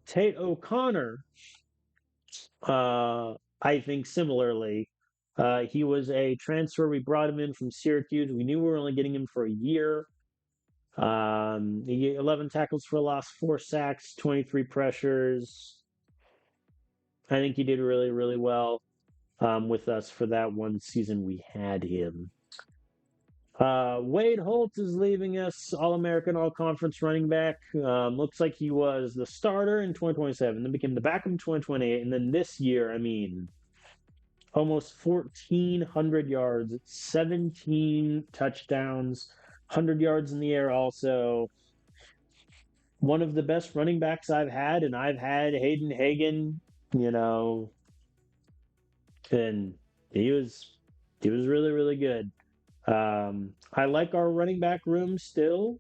Tate O'Connor, I think similarly. He was a transfer. We brought him in from Syracuse. We knew we were only getting him for a year. 11 tackles for a loss, 4 sacks, 23 pressures. I think he did really, really well with us for that one season we had him. Wade Holt is leaving us, All American, All Conference running back. Looks like he was the starter in 2027, then became the backup in 2028, and then this year, I mean, almost 1,400 yards, 17 touchdowns, 100 yards in the air also. One of the best running backs I've had, and I've had Hayden Hagen, you know, and he was really, really good. I like our running back room still,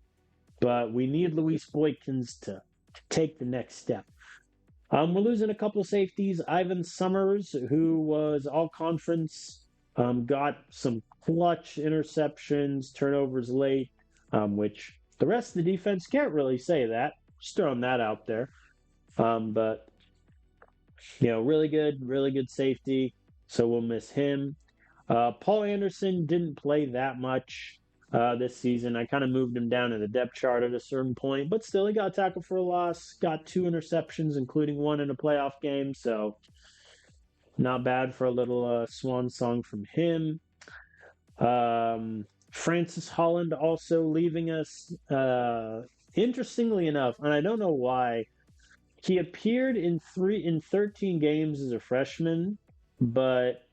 but we need Luis Boykins to take the next step. We're losing a couple safeties. Ivan Summers, who was all conference, got some clutch interceptions, turnovers late, which the rest of the defense can't really say that. Just throwing that out there. But, really good safety. So we'll miss him. Paul Anderson didn't play that much this season. I kind of moved him down in the depth chart at a certain point, but still he got tackled for a loss, got 2 interceptions, including one in a playoff game. So not bad for a little swan song from him. Francis Holland also leaving us. Interestingly enough, and I don't know why, he appeared in 13 games as a freshman, but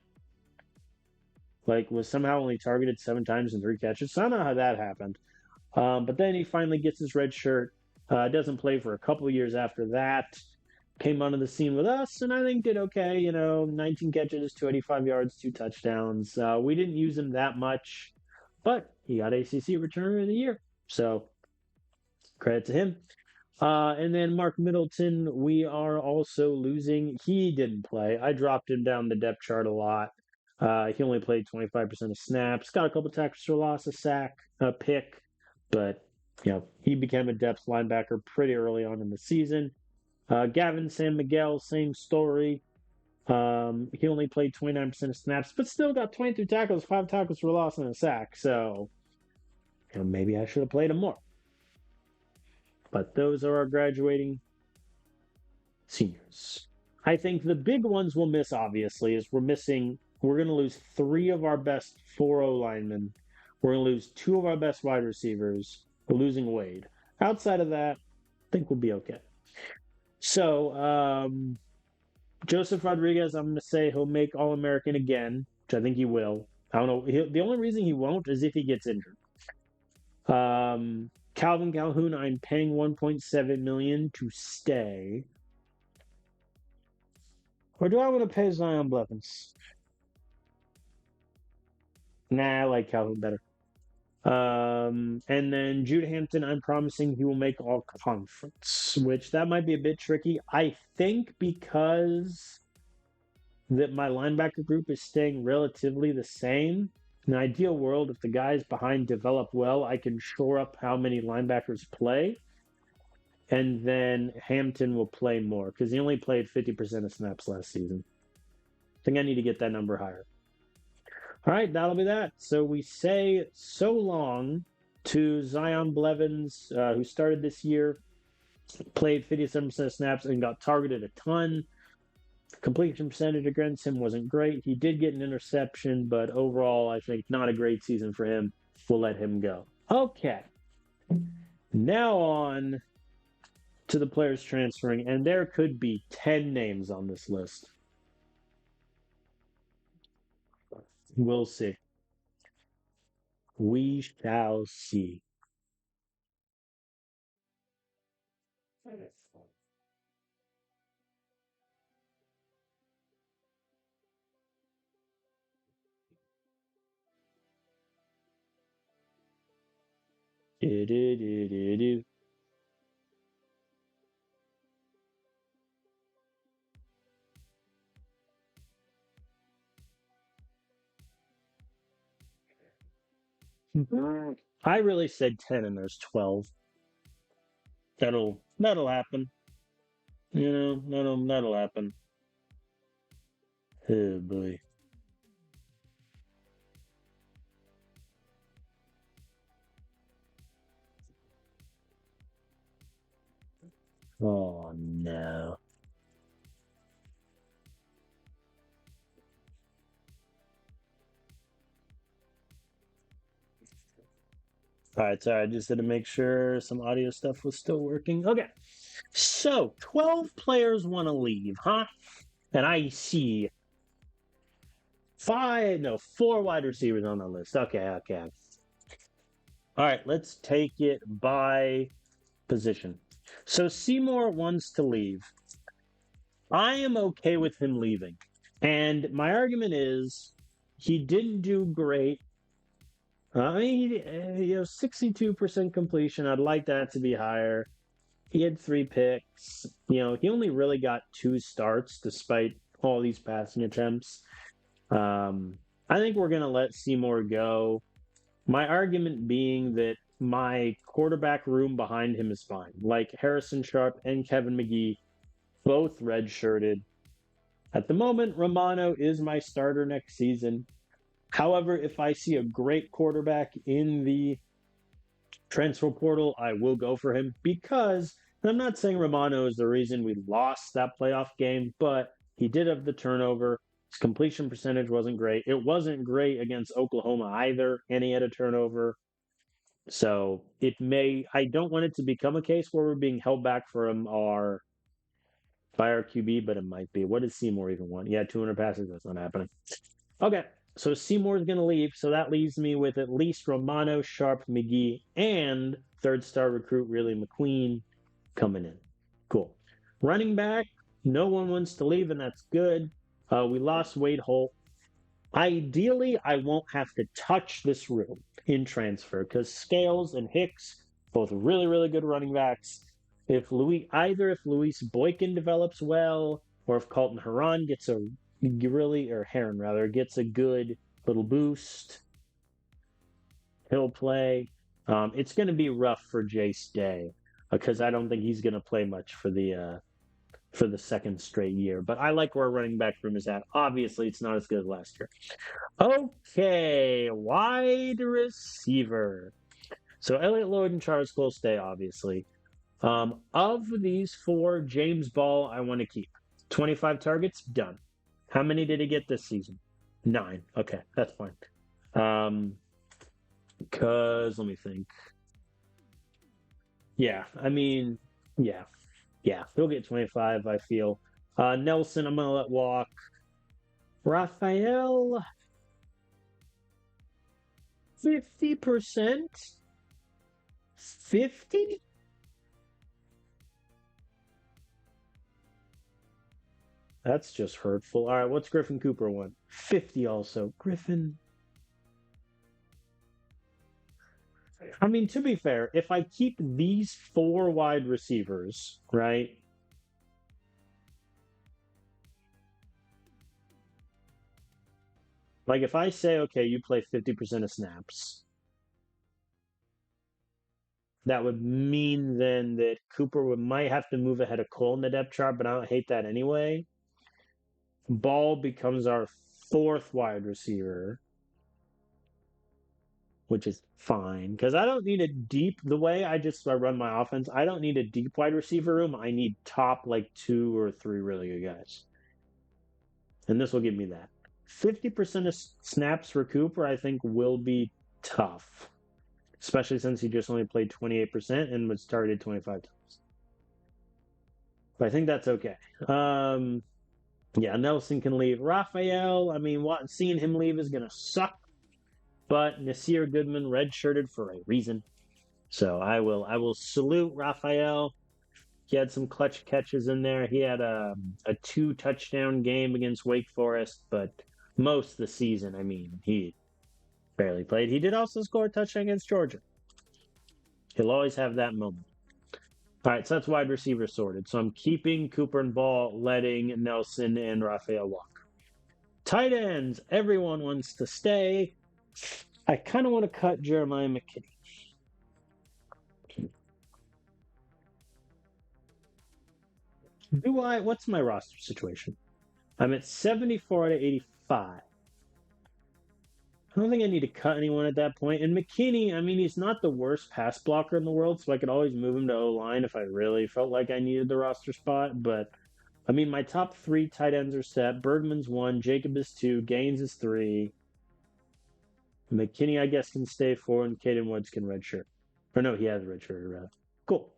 was somehow only targeted 7 times in 3 catches. So I don't know how that happened. But then he finally gets his red shirt. Doesn't play for a couple of years after that. Came onto the scene with us, and I think did okay. 19 catches, 285 yards, 2 touchdowns. We didn't use him that much, but he got ACC Returner of the Year. So credit to him. And then Mark Middleton, we are also losing. He didn't play. I dropped him down the depth chart a lot. He only played 25% of snaps, got a couple tackles for loss, a sack, a pick, but he became a depth linebacker pretty early on in the season. Gavin San Miguel, same story. He only played 29% of snaps, but still got 23 tackles, 5 tackles for loss, and a sack. So maybe I should have played him more. But those are our graduating seniors. I think the big ones we'll miss, obviously, is we're going to lose 3 of our best 4 linemen. We're going to lose 2 of our best wide receivers. We're losing Wade. Outside of that, I think we'll be okay. So, Joseph Rodriguez, I'm going to say he'll make All-American again, which I think he will. I don't know. The only reason he won't is if he gets injured. Calvin Calhoun, I'm paying $1.7 million to stay. Or do I want to pay Zion Blevins? Nah, I like Calhoun better. And then Jude Hampton, I'm promising he will make all conference, which that might be a bit tricky. I think because that my linebacker group is staying relatively the same. In an ideal world, if the guys behind develop well, I can shore up how many linebackers play. And then Hampton will play more because he only played 50% of snaps last season. I think I need to get that number higher. All right, that'll be that. So we say so long to Zion Blevins, who started this year, played 57% of snaps, and got targeted a ton. Completion percentage against him wasn't great. He did get an interception, but overall, I think not a great season for him. We'll let him go. Okay. Now on to the players transferring, and there could be 10 names on this list. We'll see. We shall see. Do-do-do-do-do. I really said 10 and there's 12. That'll happen. That'll happen. Oh boy. Oh no. All right, sorry, I just had to make sure some audio stuff was still working. Okay. So, 12 players want to leave, huh? And I see four wide receivers on the list. Okay, okay. All right, let's take it by position. So, Seymour wants to leave. I am okay with him leaving. And my argument is he didn't do great. I mean, 62% completion. I'd like that to be higher. He had 3 picks. He only really got 2 starts despite all these passing attempts. I think we're going to let Seymour go. My argument being that my quarterback room behind him is fine. Like Harrison Sharp and Kevin McGee, both redshirted. At the moment, Romano is my starter next season. However, if I see a great quarterback in the transfer portal, I will go for him because I'm not saying Romano is the reason we lost that playoff game, but he did have the turnover. His completion percentage wasn't great. It wasn't great against Oklahoma either, and he had a turnover. So I don't want it to become a case where we're being held back from our fire QB, but it might be. What does Seymour even want? Yeah, 200 passes. That's not happening. Okay, so Seymour's going to leave. So that leaves me with at least Romano, Sharp, McGee, and third-star recruit Riley McQueen coming in. Cool. Running back, no one wants to leave, and that's good. We lost Wade Holt. Ideally, I won't have to touch this room in transfer because Scales and Hicks, both really, really good running backs. If Luis Boykin develops well, or if Colton Heron gets a Heron rather, gets a good little boost, he'll play. It's going to be rough for Jace Day because I don't think he's going to play much for the second straight year. But I like where our running back room is at. Obviously, it's not as good as last year. Okay, wide receiver. So Elliott Lloyd and Charles Cole stay, obviously. Of these four, James Ball, I want to keep. 25 targets, done. How many did he get this season? 9. Okay, that's fine. Because let me think. Yeah, I mean, yeah, he'll get 25. I feel. Nelson, I'm gonna let walk. Raphael, 50%. 50? That's just hurtful. All right, what's Griffin Cooper want? 50 also. Griffin. I mean, to be fair, if I keep these four wide receivers, right? Like if I say, okay, you play 50% of snaps, that would mean then that might have to move ahead of Cole in the depth chart, but I don't hate that anyway. Ball becomes our fourth wide receiver, which is fine because I don't need a deep. The way I run my offense, I don't need a deep wide receiver room. I need top like 2 or 3 really good guys, and this will give me that. 50% of snaps for Cooper, I think, will be tough, especially since he just only played 28% and was targeted 25 times. But I think that's okay. Yeah, Nelson can leave. Raphael, I mean, seeing him leave is gonna suck. But Nasir Goodman redshirted for a reason. So I will salute Raphael. He had some clutch catches in there. He had a 2 touchdown game against Wake Forest, but most of the season, I mean, he barely played. He did also score a touchdown against Georgia. He'll always have that moment. All right, so that's wide receiver sorted. So I'm keeping Cooper and Ball, letting Nelson and Raphael walk. Tight ends, everyone wants to stay. I kind of want to cut Jeremiah McKinney. What's my roster situation? I'm at 74 out of 85. I don't think I need to cut anyone at that point. And McKinney, I mean, he's not the worst pass blocker in the world, so I could always move him to O line if I really felt like I needed the roster spot. But I mean, my top three tight ends are set. Bergman's one, Jacob is two, Gaines is three. McKinney, I guess, can stay four, and Caden Woods can redshirt. Or no, he has a redshirt. Cool.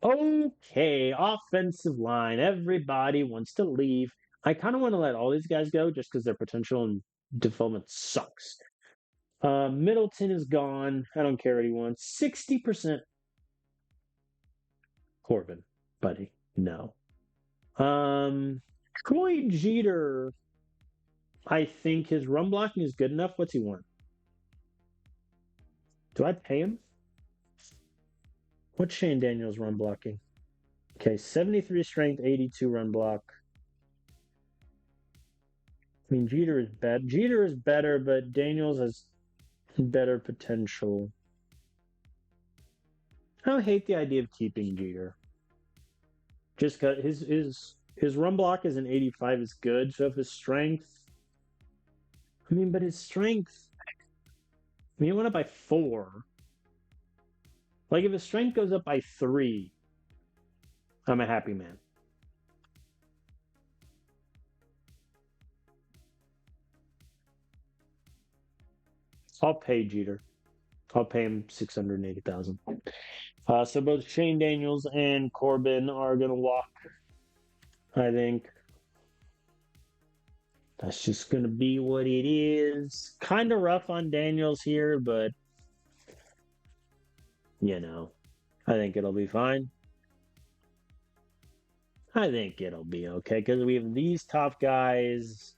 Okay, offensive line. Everybody wants to leave. I kind of want to let all these guys go just because their potential and development sucks. Middleton is gone. I don't care what he wants. 60% Corbin, buddy. No. Troy Jeter. I think his run blocking is good enough. What's he want? Do I pay him? What's Shane Daniels run blocking? Okay, 73 strength, 82 run block. I mean, Jeter is bad. Jeter is better, but Daniels has better potential. I don't hate the idea of keeping Jeter. Just because his run block is an 85 is good. So if his strength, I mean, but his strength, I mean, it went up by 4. Like if his strength goes up by 3, I'm a happy man. I'll pay Jeter. I'll pay him 680,000. So both Shane Daniels and Corbin are gonna walk. I think that's just gonna be what it is. Kind of rough on Daniels here, but you know, I think it'll be fine. I think it'll be okay because we have these top guys.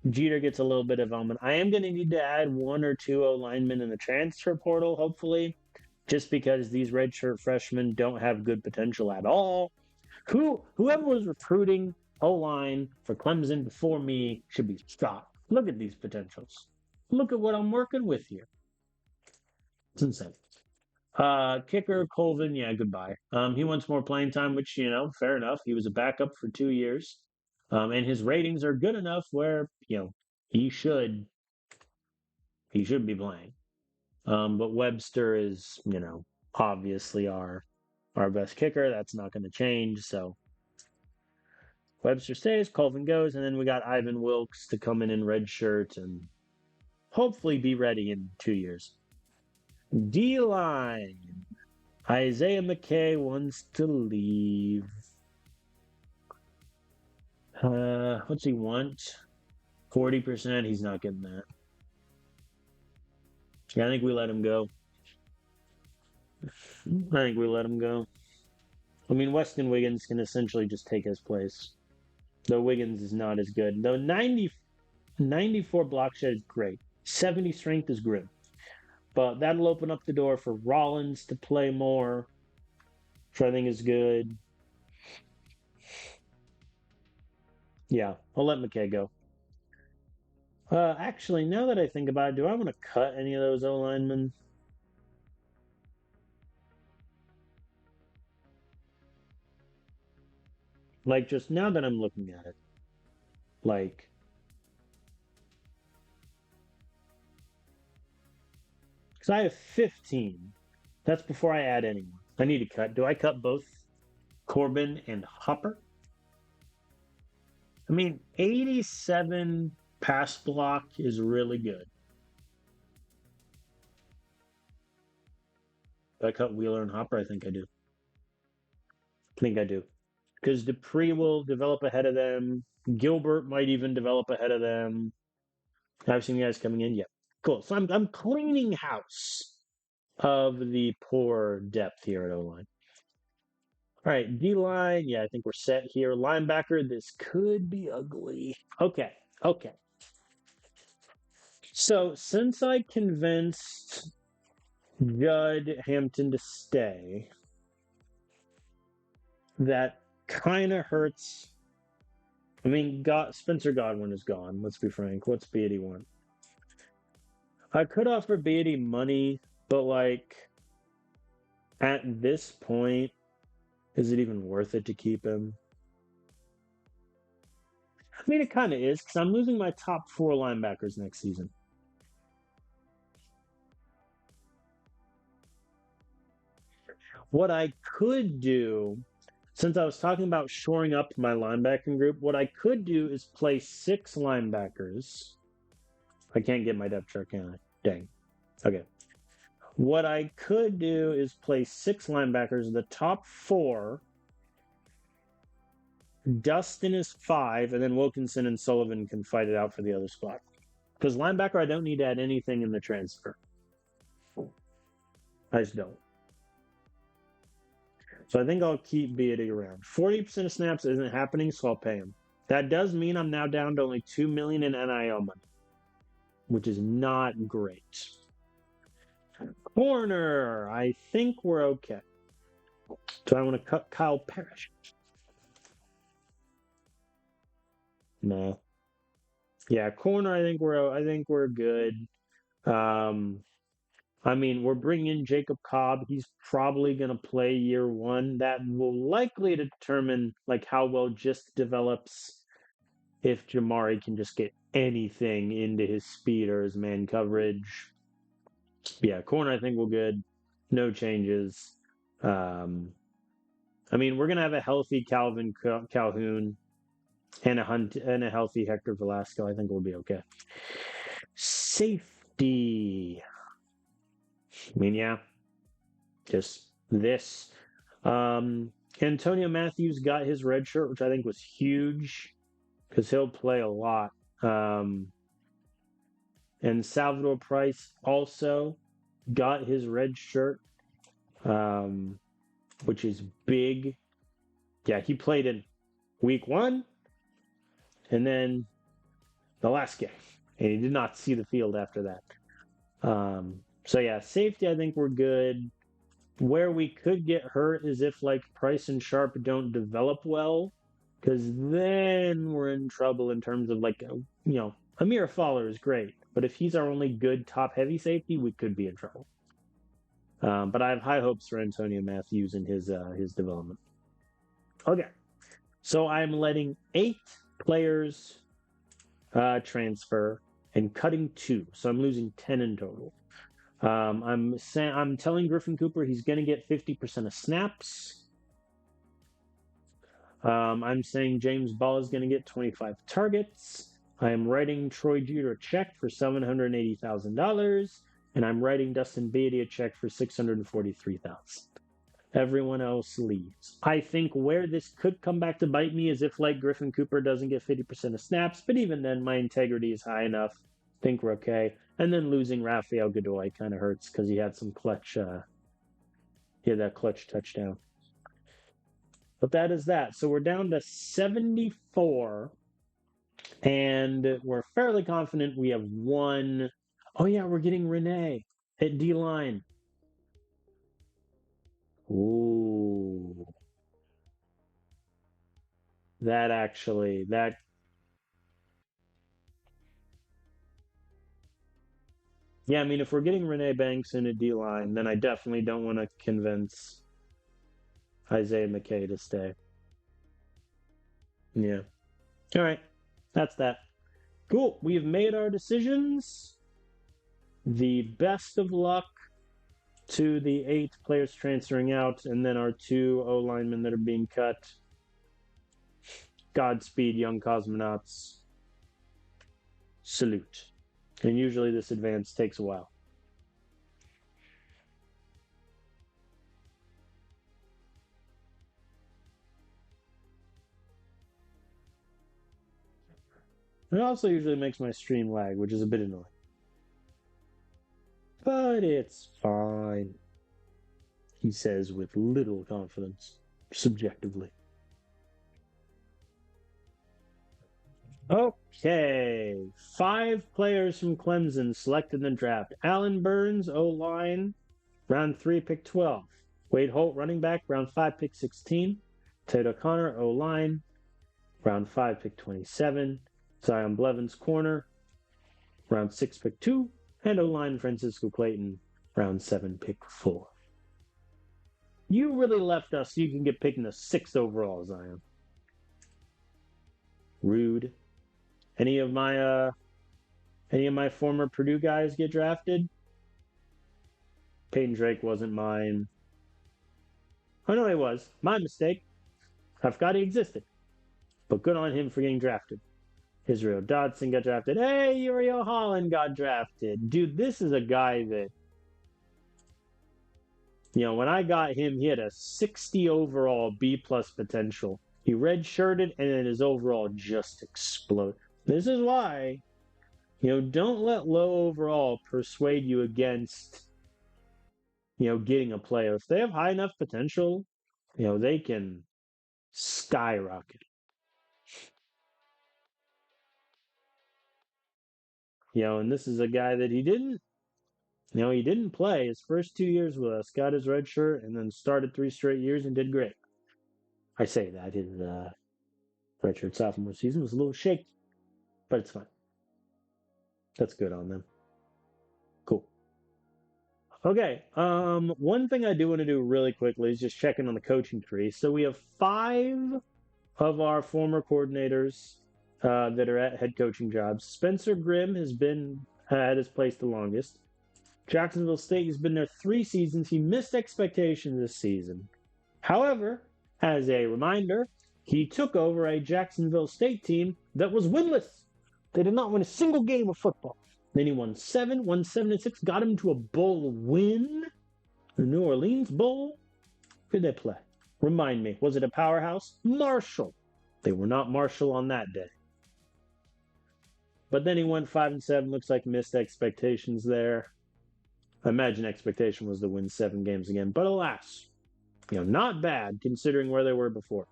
Jeter gets a little bit of element. I am going to need to add 1 or 2 O linemen in the transfer portal, hopefully, just because these redshirt freshmen don't have good potential at all. Whoever was recruiting O line for Clemson before me should be shocked. Look at these potentials. Look at what I'm working with here. It's insane. Kicker Colvin, yeah, goodbye. He wants more playing time, which fair enough. He was a backup for 2 years, and his ratings are good enough where he should be playing. But Webster is obviously our best kicker. That's not going to change. So Webster stays, Colvin goes, and then we got Ivan Wilkes to come in red shirt and hopefully be ready in 2 years. D line. Isaiah McKay wants to leave. What's he want? 40%. He's not getting that. I think we let him go. I mean, Weston Wiggins can essentially just take his place. Though Wiggins is not as good. Though 94 block shed is great. 70 strength is grim. But that'll open up the door for Rollins to play more, which I think is good. Yeah, I'll let McKay go. Actually, now that I think about it, do I want to cut any of those O linemen? Like, just now that I'm looking at it, like, because I have 15. That's before I add anyone. I need to cut. Do I cut both Corbin and Hopper? I mean, 87 pass block is really good. Do I cut Wheeler and Hopper? I think I do. Because Dupree will develop ahead of them. Gilbert might even develop ahead of them. I've seen you guys coming in. Yep. Cool. So I'm cleaning house of the poor depth here at O-line. All right, D-line. Yeah, I think we're set here. Linebacker, this could be ugly. Okay. So since I convinced Judd Hampton to stay, that kind of hurts. I mean, Spencer Godwin is gone. Let's be frank. What's Beatty want? I could offer Beatty money, but at this point, is it even worth it to keep him? I mean, it kind of is because I'm losing my top four linebackers next season. What I could do, since I was talking about shoring up my linebacking group, what I could do is play six linebackers. I can't get my depth chart, can I? Dang. Okay. What I could do is play six linebackers. The top four, Dustin is five, and then Wilkinson and Sullivan can fight it out for the other spot. Because linebacker, I don't need to add anything in the transfer. I just don't. So I think I'll keep Beatty around. 40% of snaps isn't happening, so I'll pay him. That does mean I'm now down to only $2 million in NIL money, which is not great. Corner, I think we're okay. So I want to cut Kyle Parrish. No. Yeah, corner. I think we're good. I mean, we're bringing in Jacob Cobb. He's probably going to play year one. That will likely determine like how well just develops if Jamari can just get anything into his speed or his man coverage. Yeah, corner. I think we're good. No changes. I mean, we're gonna have a healthy Calvin Calhoun and a healthy Hector Velasco. I think we'll be okay. Safety. I mean, yeah, just this. Antonio Matthews got his red shirt, which I think was huge because he'll play a lot. And Salvador Price also got his red shirt, which is big. Yeah, he played in week one and then the last game, and he did not see the field after that. So yeah, safety, I think we're good. Where we could get hurt is if like Price and Sharp don't develop well, because then we're in trouble in terms of like Amir Fowler is great, but if he's our only good top heavy safety, we could be in trouble. But I have high hopes for Antonio Matthews and his development. Okay, so I'm letting 8 players transfer and cutting 2, so I'm losing 10 in total. I'm telling Griffin Cooper he's going to get 50% of snaps. I'm saying James Ball is going to get 25 targets. I am writing Troy Jeter a check for $780,000, and I'm writing Dustin Beatty a check for $643,000. Everyone else leaves. I think where this could come back to bite me is if like Griffin Cooper doesn't get 50% of snaps, but even then my integrity is high enough. I think we're okay. And then losing Rafael Godoy kind of hurts because he had some clutch, he had that clutch touchdown. But that is that. So we're down to 74, and we're fairly confident we have one. Oh yeah, we're getting Renee at D line. Ooh, that. Yeah, I mean, if we're getting Renee Banks in a D line, then I definitely don't want to convince Isaiah McKay to stay. Yeah. All right. That's that. Cool. We've made our decisions. The best of luck to the 8 players transferring out, and then our 2 O linemen that are being cut. Godspeed, young cosmonauts. Salute. And usually this advance takes a while. It also usually makes my stream lag, which is a bit annoying. But it's fine, he says with little confidence, subjectively. Okay, 5 players from Clemson selected in the draft. Alan Burns, O-line, round 3, pick 12. Wade Holt, running back, round 5, pick 16. Tate O'Connor, O-line, round 5, pick 27. Zion Blevins, corner, round 6, pick 2. And O-line Francisco Clayton, round 7, pick 4. You really left us so you can get picked in the 6th overall, Zion. Rude. Any of my former Purdue guys get drafted? Peyton Drake wasn't mine. Oh no, he was. My mistake. I forgot he existed. But good on him for getting drafted. Israel Dodson got drafted. Hey, Uriel Holland got drafted. Dude, this is a guy that, when I got him, he had a 60 overall B plus potential. He redshirted and then his overall just exploded. This is why, don't let low overall persuade you against, getting a player. If they have high enough potential, they can skyrocket. And this is a guy that he didn't play his first 2 years with us, got his red shirt, and then started 3 straight years and did great. I say that his redshirt sophomore season was a little shaky, but it's fine. That's good on them. Cool. Okay. One thing I do want to do really quickly is just check in on the coaching tree. So we have 5 of our former coordinators that are at head coaching jobs. Spencer Grimm has been at his place the longest. Jacksonville State has been there 3 seasons. He missed expectations this season. However, as a reminder, he took over a Jacksonville State team that was winless. They did not win a single game of football. Then he won 7-6, got him to a bowl win, the New Orleans Bowl. Who did they play? Remind me, was it a powerhouse? Marshall. They were not Marshall on that day. But then he went 5-7, looks like missed expectations there. I imagine expectation was to win 7 games again, but alas, not bad considering where they were before.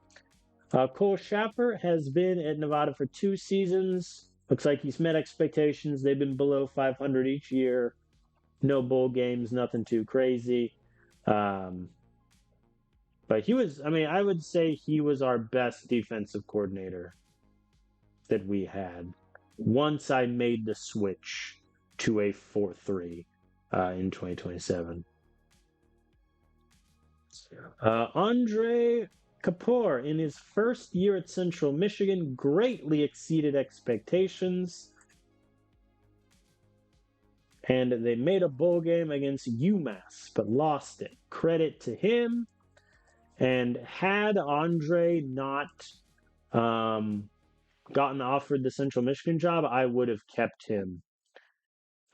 Cole Schaffer has been at Nevada for 2 seasons. Looks like he's met expectations. They've been below 500 each year. No bowl games, nothing too crazy. But he was, I would say he was our best defensive coordinator that we had once I made the switch to a 4-3 in 2027. Andre Kapoor, in his first year at Central Michigan, greatly exceeded expectations. And they made a bowl game against UMass, but lost it. Credit to him. And had Andre not gotten offered the Central Michigan job, I would have kept him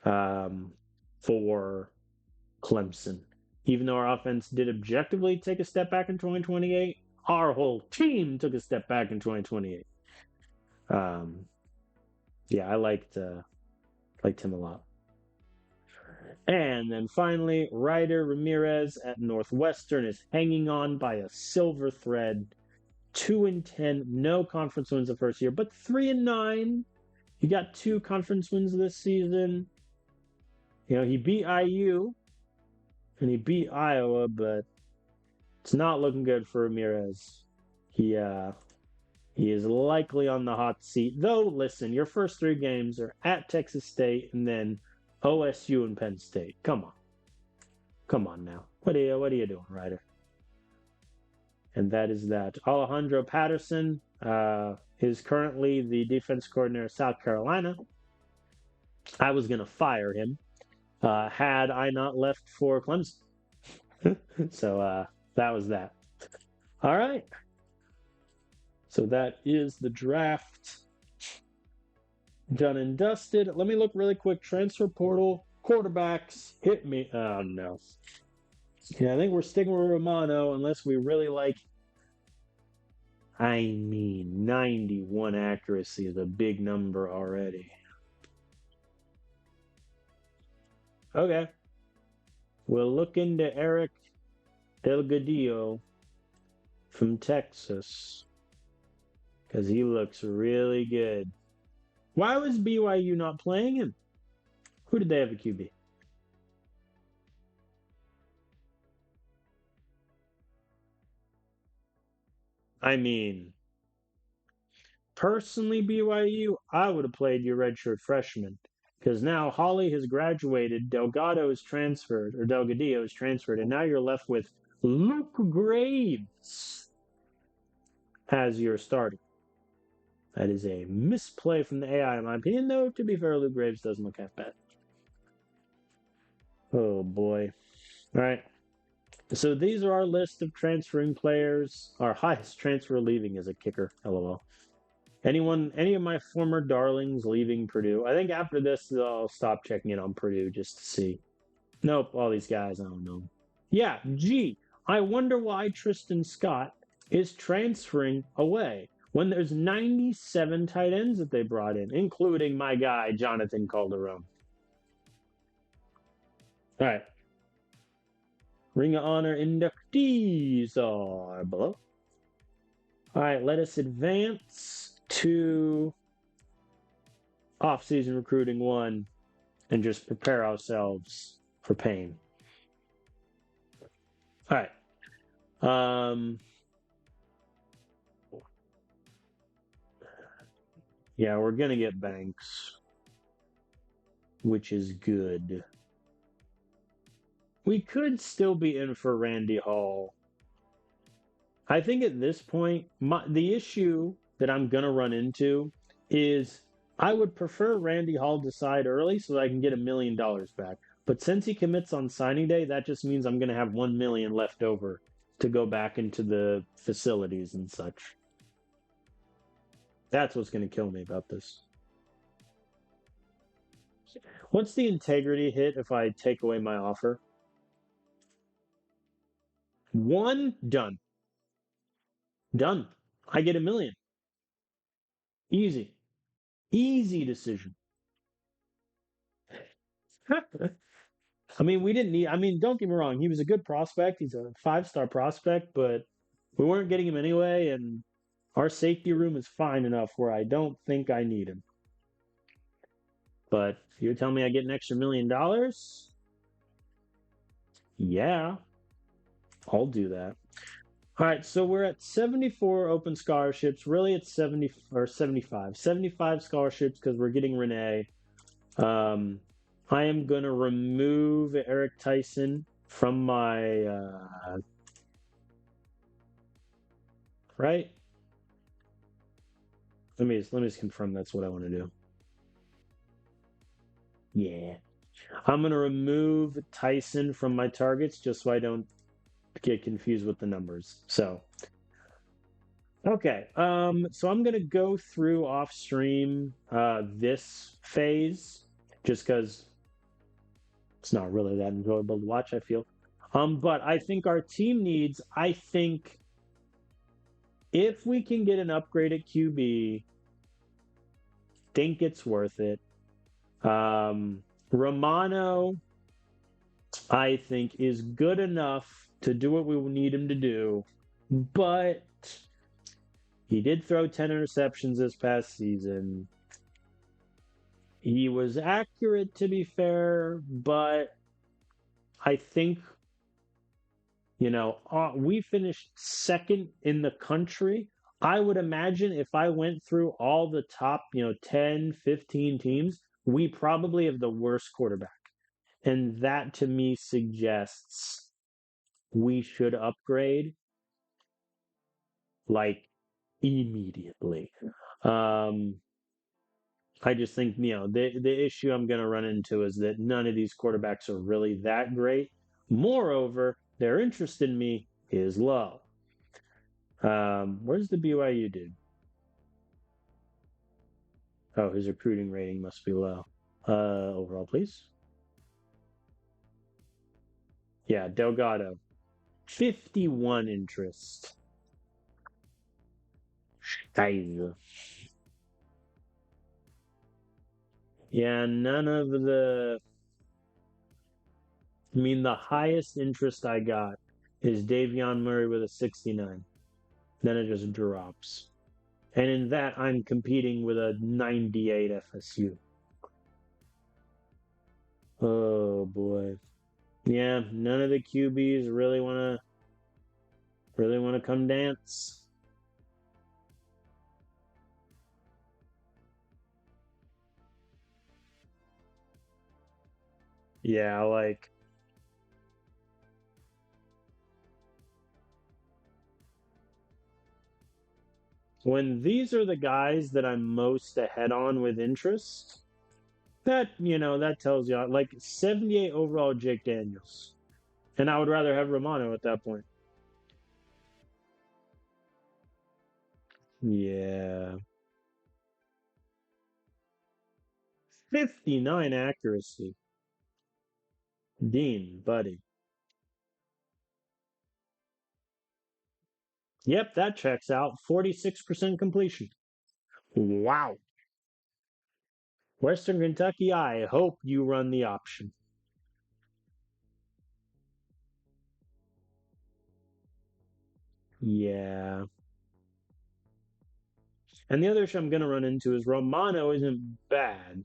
for Clemson. Even though our offense did objectively take a step back in 2028, our whole team took a step back in 2028. Yeah, I liked him a lot. And then finally, Ryder Ramirez at Northwestern is hanging on by a silver thread. 2-10, no conference wins the first year, but 3-9. He got 2 conference wins this season. He beat IU and he beat Iowa, but it's not looking good for Ramirez. He is likely on the hot seat. Though, listen, your first 3 games are at Texas State and then OSU and Penn State. Come on now. What are you doing, Ryder? And that is that. Alejandro Patterson is currently the defense coordinator of South Carolina. I was going to fire him had I not left for Clemson. So that was that. All right. So that is the draft done and dusted. Let me look really quick. Transfer portal, quarterbacks, hit me. Oh, no. Yeah, I think we're sticking with Romano unless we really like. 91 accuracy is a big number already. Okay. We'll look into Eric Delgadillo from Texas because he looks really good. Why was BYU not playing him? Who did they have a QB? Personally, BYU, I would have played your redshirt freshman because now Holly has graduated, Delgadillo is transferred, and now you're left with Luke Graves as your starter. That is a misplay from the AI, in my opinion, though, to be fair, Lou Graves doesn't look half bad. Oh, boy. All right. So these are our list of transferring players. Our highest transfer leaving is a kicker. LOL. Any of my former darlings leaving Purdue? I think after this, I'll stop checking in on Purdue just to see. Nope, all these guys, I don't know. Yeah, gee, I wonder why Tristan Scott is transferring away when there's 97 tight ends that they brought in, including my guy, Jonathan Calderon. All right. Ring of Honor inductees are below. All right, let us advance to off-season recruiting 1 and just prepare ourselves for pain. All right. Yeah, we're gonna get Banks, which is good. We could still be in for Randy Hall. I think at this point, the issue that I'm gonna run into is I would prefer Randy Hall decide early so that I can get $1 million back. But since he commits on signing day, that just means I'm gonna have 1 million left over to go back into the facilities and such. That's what's gonna kill me about this. What's the integrity hit if I take away my offer? 1, done. Done. I get $1 million. Easy. Easy decision. I mean, we didn't need. I mean, don't get me wrong. He was a good prospect. He's a 5-star prospect, but we weren't getting him anyway. And our safety room is fine enough where I don't think I need him. But you're telling me I get an extra $1 million? Yeah, I'll do that. All right, so we're at 74 open scholarships. Really, it's 70 or 75. 75 scholarships because we're getting Renee. I am going to remove Eric Tyson from my right. Let me just confirm that's what I want to do. Yeah. I'm going to remove Tyson from my targets just so I don't get confused with the numbers. So okay. So I'm going to go through off stream this phase just cuz it's not really that enjoyable to watch, I feel. But I think our team needs, I think if we can get an upgrade at QB, think it's worth it. Romano, I think, is good enough to do what we need him to do, but he did throw 10 interceptions this past season. He was accurate, to be fair, but I think, we finished second in the country. I would imagine if I went through all the top, 10, 15 teams, we probably have the worst quarterback. And that to me suggests we should upgrade like immediately. I just think, the issue I'm going to run into is that none of these quarterbacks are really that great. Moreover, their interest in me is low. Where's the BYU dude? Oh, his recruiting rating must be low. Overall, please. Yeah, Delgado. 51 interest. Scheiße. Yeah, none of the... I mean, the highest interest I got is Davion Murray with a 69. Then it just drops. And in that, I'm competing with a 98 FSU. Oh, boy. Yeah, none of the QBs really want to come dance. Yeah, like When these are the guys that I'm most ahead on with interest, that tells you like 78 overall Jake Daniels. And I would rather have Romano at that point. Yeah. 59 accuracy. Dean, buddy. Yep, that checks out. 46% completion. Wow. Western Kentucky, I hope you run the option. Yeah. And the other issue I'm going to run into is Romano isn't bad.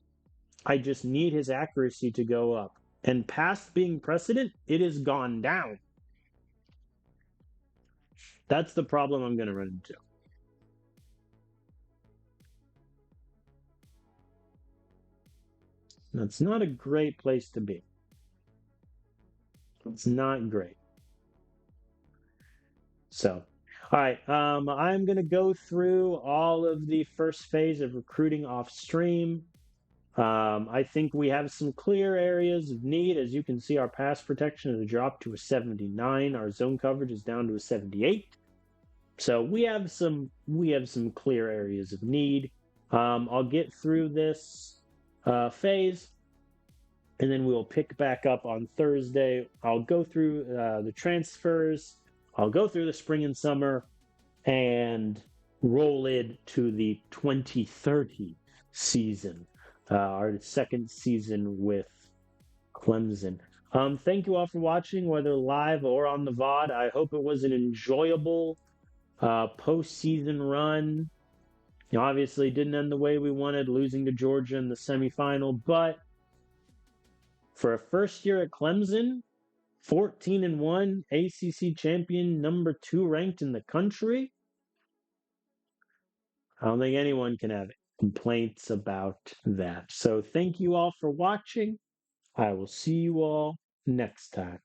I just need his accuracy to go up. And past being precedent, it has gone down. That's the problem I'm going to run into. That's not a great place to be. It's not great. So, all right, I'm going to go through all of the first phase of recruiting off stream. I think we have some clear areas of need. As you can see, our pass protection has dropped to a 79. Our zone coverage is down to a 78. So we have some clear areas of need. I'll get through this phase, and then we'll pick back up on Thursday. I'll go through the transfers. I'll go through the spring and summer, and roll into the 2030 season, our second season with Clemson. Thank you all for watching, whether live or on the VOD. I hope it was an enjoyable postseason run. Obviously, didn't end the way we wanted, losing to Georgia in the semifinal, but for a first year at Clemson, 14-1, ACC champion, number 2 ranked in the country. I don't think anyone can have complaints about that. So thank you all for watching. I will see you all next time.